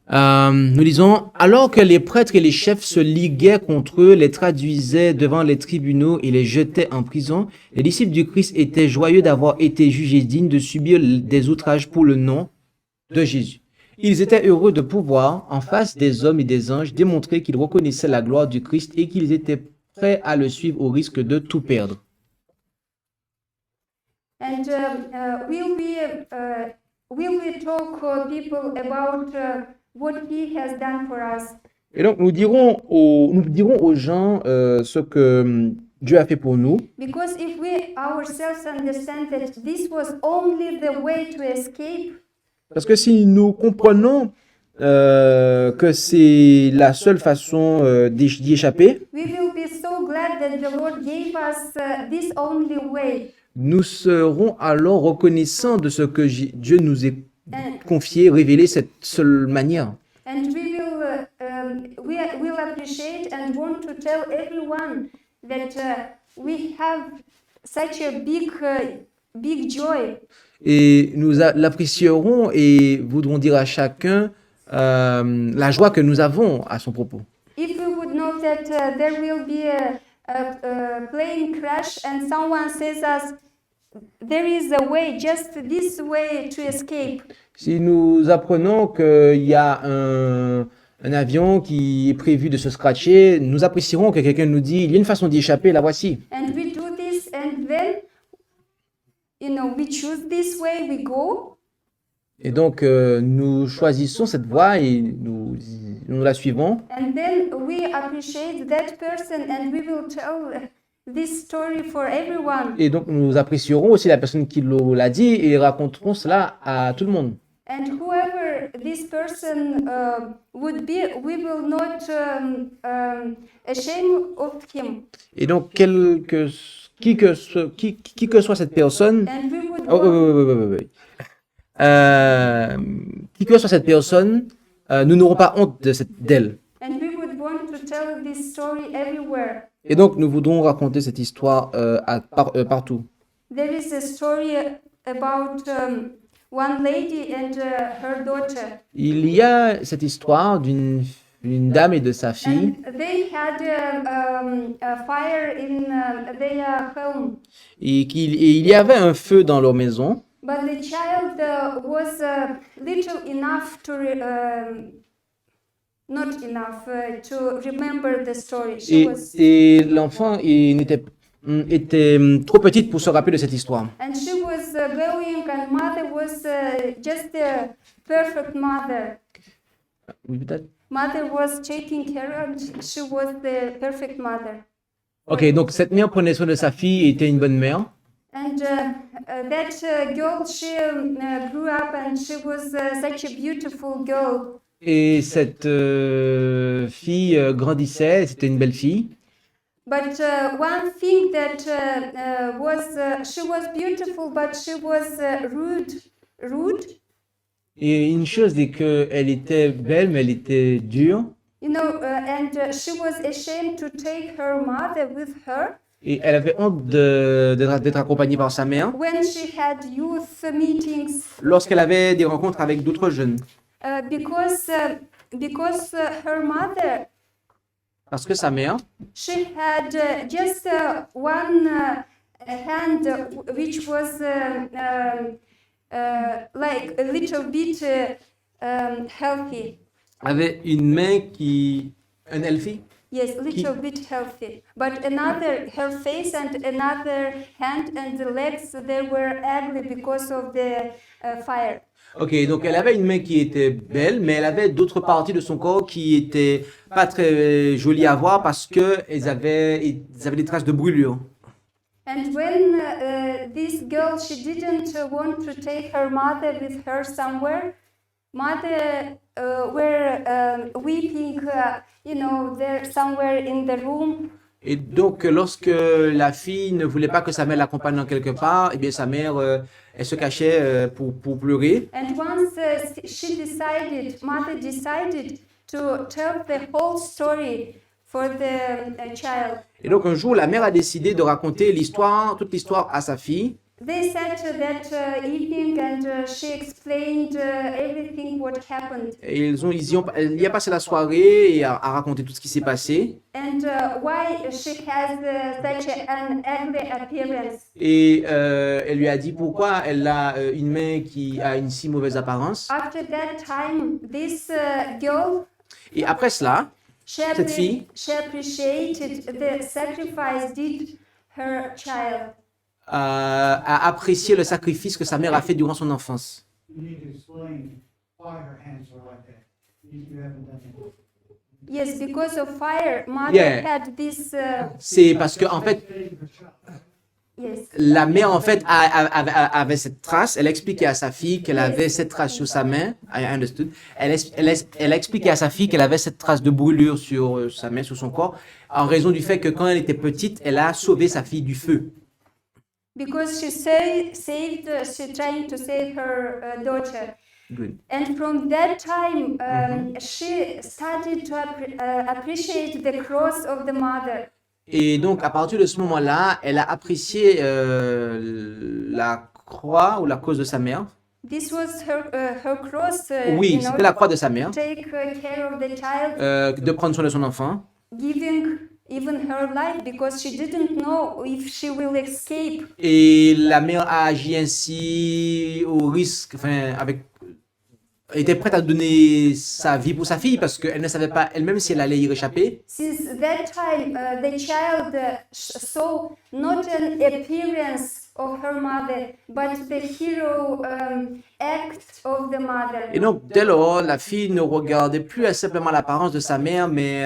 [SPEAKER 3] Nous lisons, alors que les prêtres et les chefs se liguaient contre eux, les traduisaient devant les tribunaux et les jetaient en prison, les disciples du Christ étaient joyeux d'avoir été jugés dignes de subir des outrages pour le nom de Jésus. Ils étaient heureux de pouvoir, en face des hommes et des anges, démontrer qu'ils reconnaissaient la gloire du Christ et qu'ils étaient prêts à le suivre au risque de tout perdre.
[SPEAKER 2] And will we talk people about what he has done for us?
[SPEAKER 3] Et donc, nous dirons aux gens ce que Dieu a fait pour nous.
[SPEAKER 2] Because if we ourselves understand that this was only the way to escape,
[SPEAKER 3] Parce que si nous comprenons que c'est la seule façon d'y échapper,
[SPEAKER 2] we will be so glad that the Lord gave us this only way.
[SPEAKER 3] nous serons alors reconnaissants de ce que Dieu nous a
[SPEAKER 2] And,
[SPEAKER 3] confié, révélé cette seule manière.
[SPEAKER 2] and we will appreciate and want to tell everyone that we have such a big joy.
[SPEAKER 3] Et nous l'apprécierons et voudrons dire à chacun la joie que nous avons à son propos.
[SPEAKER 2] If we would know that there will be a plane crash and someone says us, there is a way, just this way to escape.
[SPEAKER 3] Si nous apprenons qu'il y a un avion qui est prévu de se scratcher, nous apprécierons que quelqu'un nous dit, il y a une façon d'y échapper, la voici.
[SPEAKER 2] And we do this and then, we choose this way, we go.
[SPEAKER 3] Et donc, nous choisissons cette voie et nous la suivons.
[SPEAKER 2] And then we appreciate that person and we will tell this story for everyone.
[SPEAKER 3] Et donc, nous apprécierons aussi la personne qui l'a dit et raconterons cela à tout le monde.
[SPEAKER 2] And whoever this person would be, we will not ashamed of him.
[SPEAKER 3] Et donc, qui que soit cette personne,
[SPEAKER 2] And we would
[SPEAKER 3] oh, oui. Qui que soit cette personne, nous n'aurons pas honte d'elle.
[SPEAKER 2] And we would want to tell this story everywhere.
[SPEAKER 3] Et donc, nous voudrons raconter cette histoire partout.
[SPEAKER 2] There is a story about one lady and her daughter.
[SPEAKER 3] Il y a cette histoire d'une dame et de sa fille.
[SPEAKER 2] And they had a fire in their home.
[SPEAKER 3] Et il y avait un feu dans leur maison.
[SPEAKER 2] But the child was little enough to not enough to remember the story.
[SPEAKER 3] Et l'enfant était trop petite pour se rappeler de cette histoire.
[SPEAKER 2] And she was going, and mother was just a perfect mother.
[SPEAKER 3] Oui, peut-être.
[SPEAKER 2] Mother was taking care of. She was the perfect mother.
[SPEAKER 3] Ok, donc cette mère prenait soin de sa fille et était une bonne mère.
[SPEAKER 2] And that girl, she grew up, and she was such a beautiful girl.
[SPEAKER 3] Et cette fille grandissait, c'était une belle fille.
[SPEAKER 2] But one thing that she was beautiful, but she was rude.
[SPEAKER 3] Et une chose c'est qu'elle était belle, mais elle était dure.
[SPEAKER 2] And she was ashamed to take her mother with her.
[SPEAKER 3] Et elle avait honte d'être accompagnée par sa mère
[SPEAKER 2] When she had youth meetings,
[SPEAKER 3] lorsqu'elle avait des rencontres avec d'autres jeunes.
[SPEAKER 2] because her mother,
[SPEAKER 3] Parce que sa mère,
[SPEAKER 2] she had just one hand which was like a little bit healthy.
[SPEAKER 3] avait une main un elfie.
[SPEAKER 2] Yes, little bit healthy. But her face and another hand and the legs, they were ugly because of the fire.
[SPEAKER 3] Ok, donc elle avait une main qui était belle, mais elle avait d'autres parties de son corps qui étaient pas très jolies à voir parce que elles avaient des traces de brûlure.
[SPEAKER 2] And when this girl, she didn't want to take her mother with her somewhere, mother were weeping, there somewhere in the room.
[SPEAKER 3] Et donc, lorsque la fille ne voulait pas que sa mère l'accompagne dans quelque part, eh bien, sa mère, elle se cachait pour pleurer.
[SPEAKER 2] And once mother decided to tell the whole story for the child.
[SPEAKER 3] Et donc, un jour, la mère a décidé de raconter toute l'histoire à sa fille.
[SPEAKER 2] they sat that evening and she explained everything what happened
[SPEAKER 3] Et elle y a passé la soirée et a raconté tout ce qui s'est passé.
[SPEAKER 2] and why she has such an ugly appearance.
[SPEAKER 3] Et elle lui a dit pourquoi elle a une main qui a une si mauvaise apparence.
[SPEAKER 2] After that time, this girl,
[SPEAKER 3] Et après cela, cette fille
[SPEAKER 2] she appreciated the sacrifice did her child.
[SPEAKER 3] a apprécié le sacrifice que sa mère a fait durant son enfance.
[SPEAKER 4] You need to explain why her hands are like that. You haven't done it.
[SPEAKER 2] Yes, because of fire, mother
[SPEAKER 3] Yeah.
[SPEAKER 2] had this.
[SPEAKER 3] C'est parce que en fait,
[SPEAKER 4] Save the child.
[SPEAKER 2] Yes,
[SPEAKER 3] la mère en fait avait cette trace. Elle a expliqué à sa fille qu'elle avait cette trace sur sa main. I understood. Elle a expliqué à sa fille qu'elle avait cette trace de brûlure sur sa main, sur son corps, en raison du fait que quand elle était petite, elle a sauvé sa fille du feu.
[SPEAKER 2] because she she trying to save her daughter.
[SPEAKER 3] Good.
[SPEAKER 2] And from that time, she started to appreciate the cross of the mother.
[SPEAKER 3] Et donc, à partir de ce moment-là, elle a apprécié la croix ou la cause de sa mère.
[SPEAKER 2] This was her cross,
[SPEAKER 3] Oui,
[SPEAKER 2] you know,
[SPEAKER 3] c'était la croix de sa mère,
[SPEAKER 2] take care of the child,
[SPEAKER 3] de prendre soin de son enfant.
[SPEAKER 2] giving even her life because she didn't know if she will escape.
[SPEAKER 3] Et la mère a agi ainsi au risque, était prête à donner sa vie pour sa fille parce qu'elle ne savait pas elle-même si elle allait y réchapper.
[SPEAKER 2] Since that time, the child saw not an appearance of her mother, but the hero act of the mother.
[SPEAKER 3] Et donc, dès lors, la fille ne regardait plus simplement l'apparence de sa mère, mais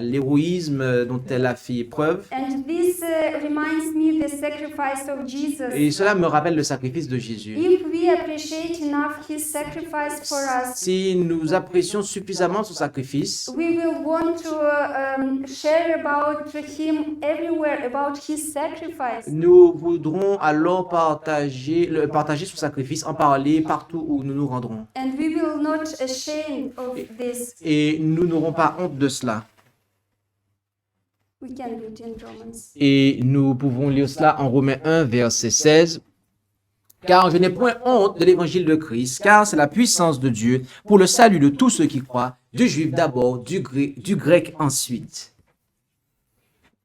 [SPEAKER 3] l'héroïsme dont elle a fait preuve.
[SPEAKER 2] And this reminds me the sacrifice of Jesus.
[SPEAKER 3] Et cela me rappelle le sacrifice de Jésus.
[SPEAKER 2] If we appreciate enough his sacrifice for us,
[SPEAKER 3] Si nous apprécions suffisamment son sacrifice,
[SPEAKER 2] we will want to share about him everywhere, about his sacrifice.
[SPEAKER 3] nous voudrons alors partager son sacrifice, en parler partout où nous nous rendrons.
[SPEAKER 2] And we will not ashamed of this.
[SPEAKER 3] Et nous n'aurons pas honte de cela.
[SPEAKER 2] We can read in Romans.
[SPEAKER 3] Et nous pouvons lire cela en Romains 1, verset 16. Car je n'ai point honte de l'évangile de Christ, car c'est la puissance de Dieu pour le salut de tous ceux qui croient, du juif d'abord, du grec ensuite.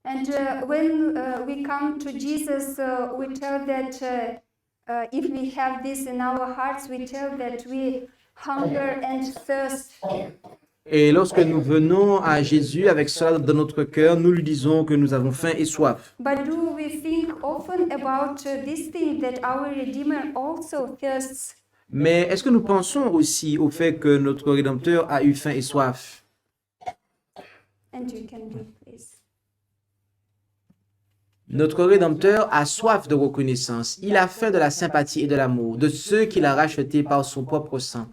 [SPEAKER 2] And when we come to Jesus, we tell that if we have this in our hearts, we tell that we hunger and thirst.
[SPEAKER 3] Et lorsque nous venons à Jésus avec cela dans notre cœur, nous lui disons que nous avons faim et soif.
[SPEAKER 2] But do we think often about this thing that our Redeemer also thirsts?
[SPEAKER 3] Mais est-ce que nous pensons aussi au fait que notre Rédempteur a eu faim et soif?
[SPEAKER 2] And you can read, please.
[SPEAKER 3] Notre Rédempteur a soif de reconnaissance. Il a faim de la sympathie et de l'amour, de ceux qu'il a rachetés par son propre sang.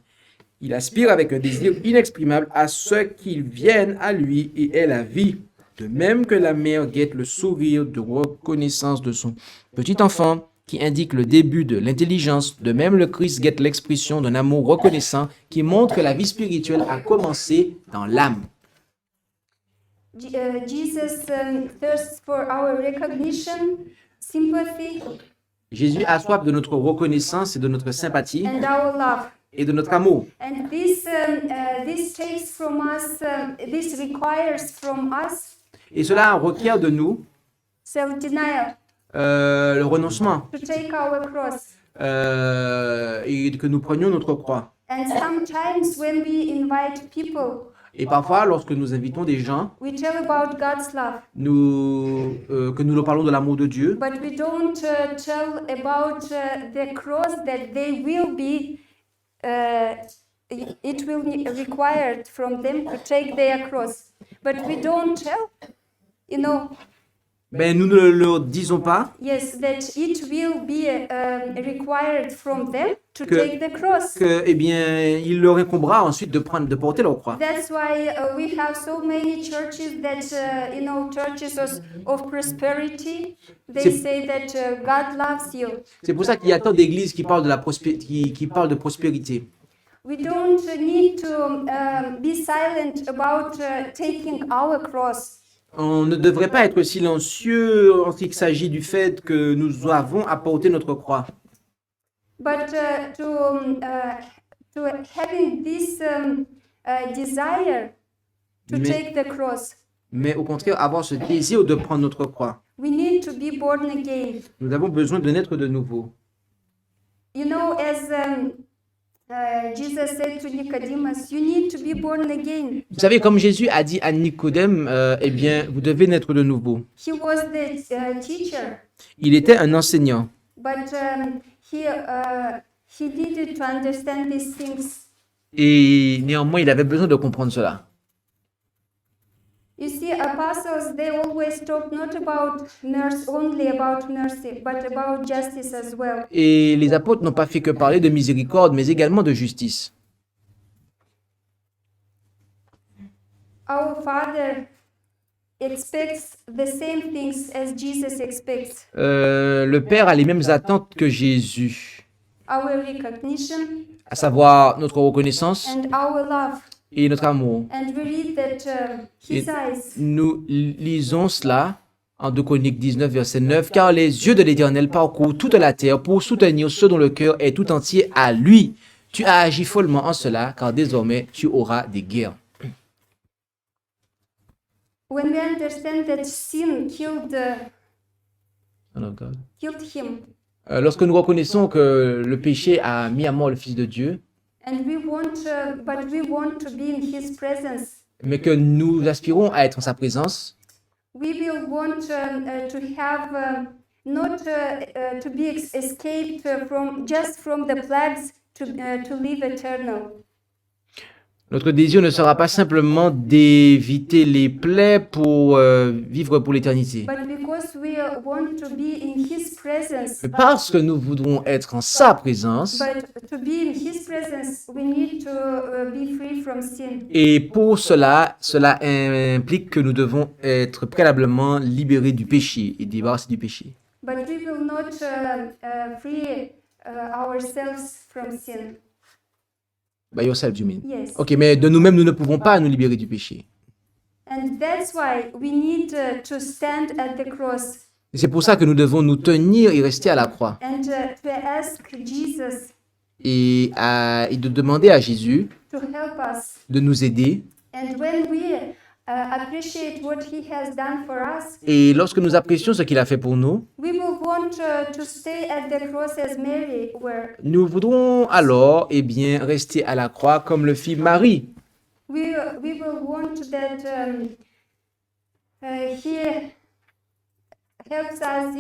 [SPEAKER 3] Il aspire avec un désir inexprimable à ceux qui viennent à lui et aient la vie. De même que la mère guette le sourire de reconnaissance de son petit enfant, qui indique le début de l'intelligence, de même le Christ guette l'expression d'un amour reconnaissant qui montre que la vie spirituelle a commencé dans l'âme.
[SPEAKER 2] Jesus thirsts for our recognition, sympathy,
[SPEAKER 3] Jésus a soif de notre reconnaissance et de notre sympathie
[SPEAKER 2] and our love.
[SPEAKER 3] et de notre amour.
[SPEAKER 2] And this takes from us, this requires from us
[SPEAKER 3] Et cela requiert de nous
[SPEAKER 2] self-denial,
[SPEAKER 3] le renoncement
[SPEAKER 2] to take our cross.
[SPEAKER 3] et que nous prenions notre croix.
[SPEAKER 2] And sometimes when we invite people,
[SPEAKER 3] Et parfois, lorsque nous invitons des gens,
[SPEAKER 2] we tell about God's love,
[SPEAKER 3] que nous leur parlons de l'amour de Dieu,
[SPEAKER 2] but we don't tell about the cross that they will be, it will be required from them to take their cross. But we don't tell, you know,
[SPEAKER 3] ben, nous ne leur disons pas
[SPEAKER 2] yes, that it will be required from them to
[SPEAKER 3] Que-
[SPEAKER 2] take the cross.
[SPEAKER 3] que, eh bien, il leur incombera ensuite de porter leur croix.
[SPEAKER 2] That's why we have so many churches that, you know, churches of prosperity. They
[SPEAKER 3] C'est-
[SPEAKER 2] say that God loves you.
[SPEAKER 3] C'est pour ça qu'il y a tant d'églises qui parlent qui parlent de prospérité.
[SPEAKER 2] We don't need to be silent about taking our cross.
[SPEAKER 3] On ne devrait pas être silencieux lorsqu'il s'agit du fait que nous avons à porter notre croix.
[SPEAKER 2] But to having this desire to
[SPEAKER 3] Mais-
[SPEAKER 2] take the cross,
[SPEAKER 3] Mais au contraire, avoir ce désir de prendre notre croix.
[SPEAKER 2] we need to be born again.
[SPEAKER 3] Nous avons besoin de naître de nouveau.
[SPEAKER 2] You know, as Jesus said to Nicodemus, you need to be born again.
[SPEAKER 3] Vous savez, comme Jésus a dit à Nicodème, eh bien, vous devez naître de nouveau.
[SPEAKER 2] He was the teacher,
[SPEAKER 3] Il était un enseignant,
[SPEAKER 2] but he needed to understand these things.
[SPEAKER 3] et néanmoins, il avait besoin de comprendre cela.
[SPEAKER 2] You see, apostles, they always talk not about only about mercy, but about justice as well.
[SPEAKER 3] Et les apôtres n'ont pas fait que parler de miséricorde, mais également de justice.
[SPEAKER 2] Our Father expects the same things as Jesus expects.
[SPEAKER 3] Le Père a les mêmes attentes que Jésus,
[SPEAKER 2] Our recognition
[SPEAKER 3] à savoir notre reconnaissance
[SPEAKER 2] and our love.
[SPEAKER 3] et notre amour.
[SPEAKER 2] And we read that he
[SPEAKER 3] Et
[SPEAKER 2] says,
[SPEAKER 3] nous lisons cela en 2 Chroniques 19, verset 9, « Car les yeux de l'Éternel parcourent toute la terre pour soutenir ceux dont le cœur est tout entier à lui. Tu as agi follement en cela, car désormais tu auras des guerres. »
[SPEAKER 2] when we understand that sin killed him,
[SPEAKER 3] Lorsque nous reconnaissons que le péché a mis à mort le Fils de Dieu,
[SPEAKER 2] and but we want to be in his presence,
[SPEAKER 3] mais que nous aspirons à être en sa présence,
[SPEAKER 2] we will want to have not to be escaped from the plagues to live eternal.
[SPEAKER 3] notre désir ne sera pas simplement d'éviter les plaies pour vivre pour l'éternité.
[SPEAKER 2] But because we want to be in his presence,
[SPEAKER 3] Mais parce que nous voudrons être en sa présence,
[SPEAKER 2] but to be in his presence, we need to be free from sin.
[SPEAKER 3] et pour cela, cela implique que nous devons être préalablement libérés du péché et débarrassés du péché.
[SPEAKER 2] But we will not free ourselves from sin.
[SPEAKER 3] By yourself, you mean?
[SPEAKER 2] Yes.
[SPEAKER 3] Ok, mais de nous-mêmes, nous ne pouvons pas nous libérer du péché.
[SPEAKER 2] And that's why we need to stand at the cross
[SPEAKER 3] Et c'est pour ça que nous devons nous tenir et rester à la croix
[SPEAKER 2] and to ask Jesus
[SPEAKER 3] et de demander à Jésus
[SPEAKER 2] to help us.
[SPEAKER 3] de nous aider.
[SPEAKER 2] And when we appreciate what he has done for us,
[SPEAKER 3] Et lorsque nous apprécions ce qu'il a fait pour nous,
[SPEAKER 2] we will want to stay at the cross as Mary were.
[SPEAKER 3] nous voudrons alors, eh bien, rester à la croix comme le fit Marie.
[SPEAKER 2] We will want that he helps us,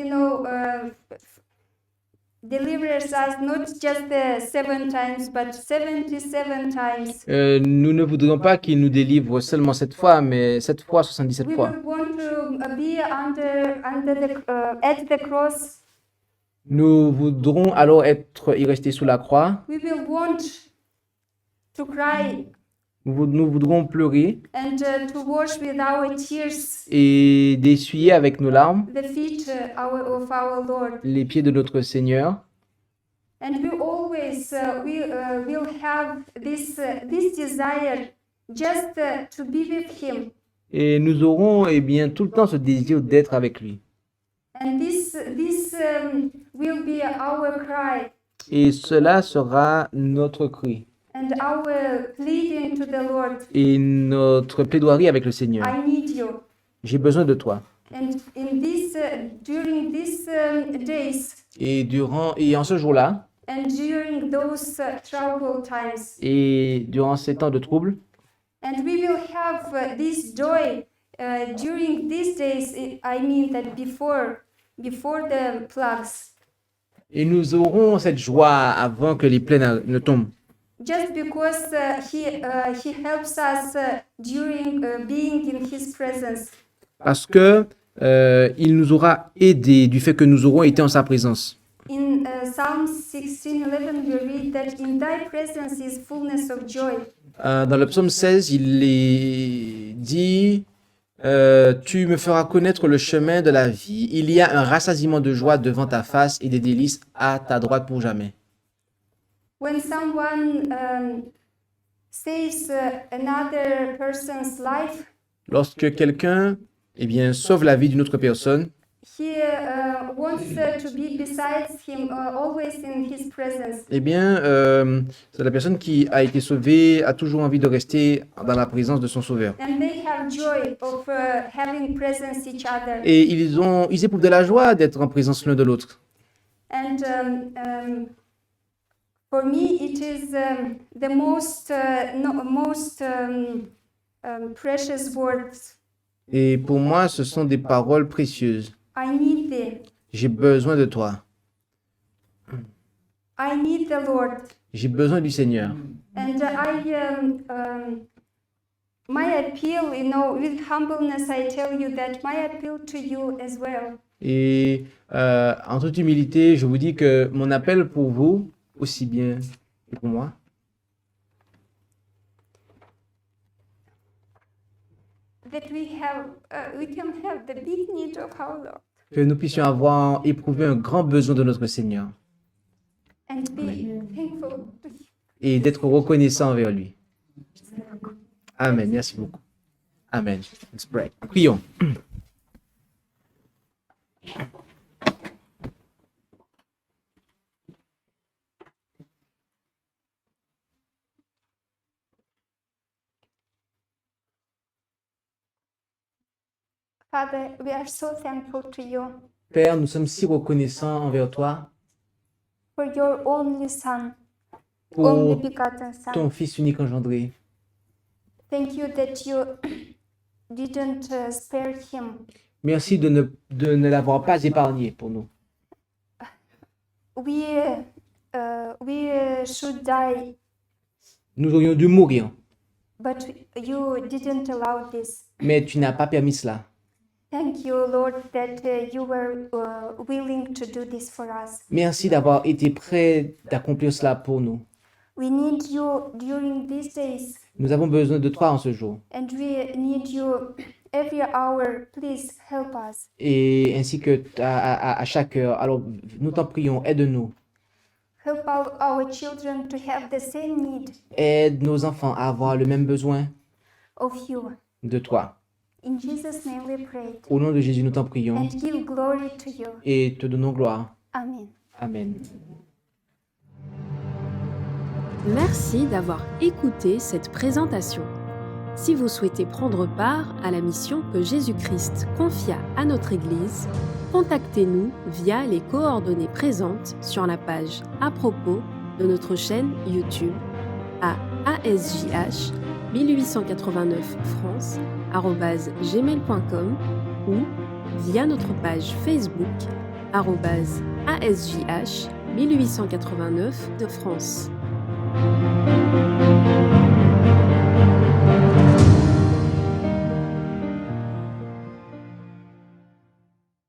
[SPEAKER 2] delivers us not just 7 times, but 77 times.
[SPEAKER 3] Nous ne voudrions pas qu'il nous délivre seulement 7 fois, mais 7 fois, 77
[SPEAKER 2] We
[SPEAKER 3] fois.
[SPEAKER 2] will want to be at the cross.
[SPEAKER 3] Nous voudrons alors y rester sous la croix.
[SPEAKER 2] We will want to cry
[SPEAKER 3] Nous voudrons pleurer
[SPEAKER 2] and to wash with our tears
[SPEAKER 3] et d'essuyer avec nos larmes
[SPEAKER 2] the feet of our Lord.
[SPEAKER 3] les pieds de notre Seigneur.
[SPEAKER 2] And we always will have this desire just to be with Him.
[SPEAKER 3] Et nous aurons eh bien, tout le temps ce désir d'être avec lui.
[SPEAKER 2] And this will be our cry
[SPEAKER 3] Et cela sera notre cri
[SPEAKER 2] and our pleading to the Lord.
[SPEAKER 3] et notre plaidoirie avec le Seigneur.
[SPEAKER 2] I need you.
[SPEAKER 3] J'ai besoin de toi.
[SPEAKER 2] And during these days
[SPEAKER 3] Et en ce jour-là,
[SPEAKER 2] and during those troubled times,
[SPEAKER 3] et durant ces temps de trouble,
[SPEAKER 2] and we will have this joy during these days. I mean that before the plagues,
[SPEAKER 3] et nous aurons cette joie avant que les plaies ne tombent.
[SPEAKER 2] just because he helps us during being in His presence.
[SPEAKER 3] Parce que il nous aura aidés du fait que nous aurons été en sa présence.
[SPEAKER 2] In Psalm 16:11, we read that in Thy presence is fullness of joy.
[SPEAKER 3] Dans le psaume 16, il est dit tu me feras connaître le chemin de la vie. Il y a un rassasiement de joie devant ta face et des délices à ta droite pour jamais.
[SPEAKER 2] When someone saves another person's life,
[SPEAKER 3] Lorsque quelqu'un eh bien, sauve la vie d'une autre personne,
[SPEAKER 2] he wants to be beside him, always in his presence.
[SPEAKER 3] eh bien, c'est la personne qui a été sauvée a toujours envie de rester dans la présence de son sauveur.
[SPEAKER 2] And they have joy of having presence each other.
[SPEAKER 3] Et ils éprouvent de la joie d'être en présence l'un de l'autre.
[SPEAKER 2] And for me, it is the most precious words.
[SPEAKER 3] Et pour moi, ce sont des paroles précieuses.
[SPEAKER 2] I need thee.
[SPEAKER 3] J'ai besoin de toi.
[SPEAKER 2] I need the Lord.
[SPEAKER 3] J'ai besoin du Seigneur.
[SPEAKER 2] And my appeal, with humbleness, I tell you that my appeal to you as well.
[SPEAKER 3] Et en toute humilité, je vous dis que mon appel pour vous, aussi bien que pour moi,
[SPEAKER 2] That we can have the big need of our Lord
[SPEAKER 3] que nous puissions avoir éprouvé un grand besoin de notre Seigneur
[SPEAKER 2] and be thankful to Him.
[SPEAKER 3] et d'être reconnaissant envers lui. Amen. Merci beaucoup. Amen. Let's pray. Prions.
[SPEAKER 2] Father, we are so thankful to you
[SPEAKER 3] Père, nous sommes si reconnaissants envers toi
[SPEAKER 2] for your only Son,
[SPEAKER 3] pour
[SPEAKER 2] only begotten Son.
[SPEAKER 3] ton Fils unique engendré.
[SPEAKER 2] Thank you that you didn't spare him.
[SPEAKER 3] Merci de ne l'avoir pas épargné pour nous.
[SPEAKER 2] We should die,
[SPEAKER 3] Nous aurions dû mourir,
[SPEAKER 2] but you didn't allow this.
[SPEAKER 3] mais tu n'as pas permis cela.
[SPEAKER 2] Thank you, Lord, that you were willing to do this for us.
[SPEAKER 3] Merci d'avoir été prêt d'accomplir cela pour nous.
[SPEAKER 2] We need you during these days,
[SPEAKER 3] Nous avons besoin de toi en ce jour,
[SPEAKER 2] and we need you every hour. Please help us.
[SPEAKER 3] et ainsi que à chaque heure. Alors, nous t'en prions, aide-nous.
[SPEAKER 2] Help our children to have the same need
[SPEAKER 3] Aide nos enfants à avoir le même besoin
[SPEAKER 2] of you.
[SPEAKER 3] de toi.
[SPEAKER 2] In Jesus' name we pray.
[SPEAKER 3] Au nom de Jésus, nous t'en prions
[SPEAKER 2] And give glory to you.
[SPEAKER 3] et te donnons gloire.
[SPEAKER 2] Amen.
[SPEAKER 3] Amen.
[SPEAKER 1] Merci d'avoir écouté cette présentation. Si vous souhaitez prendre part à la mission que Jésus-Christ confia à notre Église, contactez-nous via les coordonnées présentes sur la page à propos de notre chaîne YouTube à ASJH 1889 France@gmail.com ou via notre page Facebook @ASJH 1889 de France.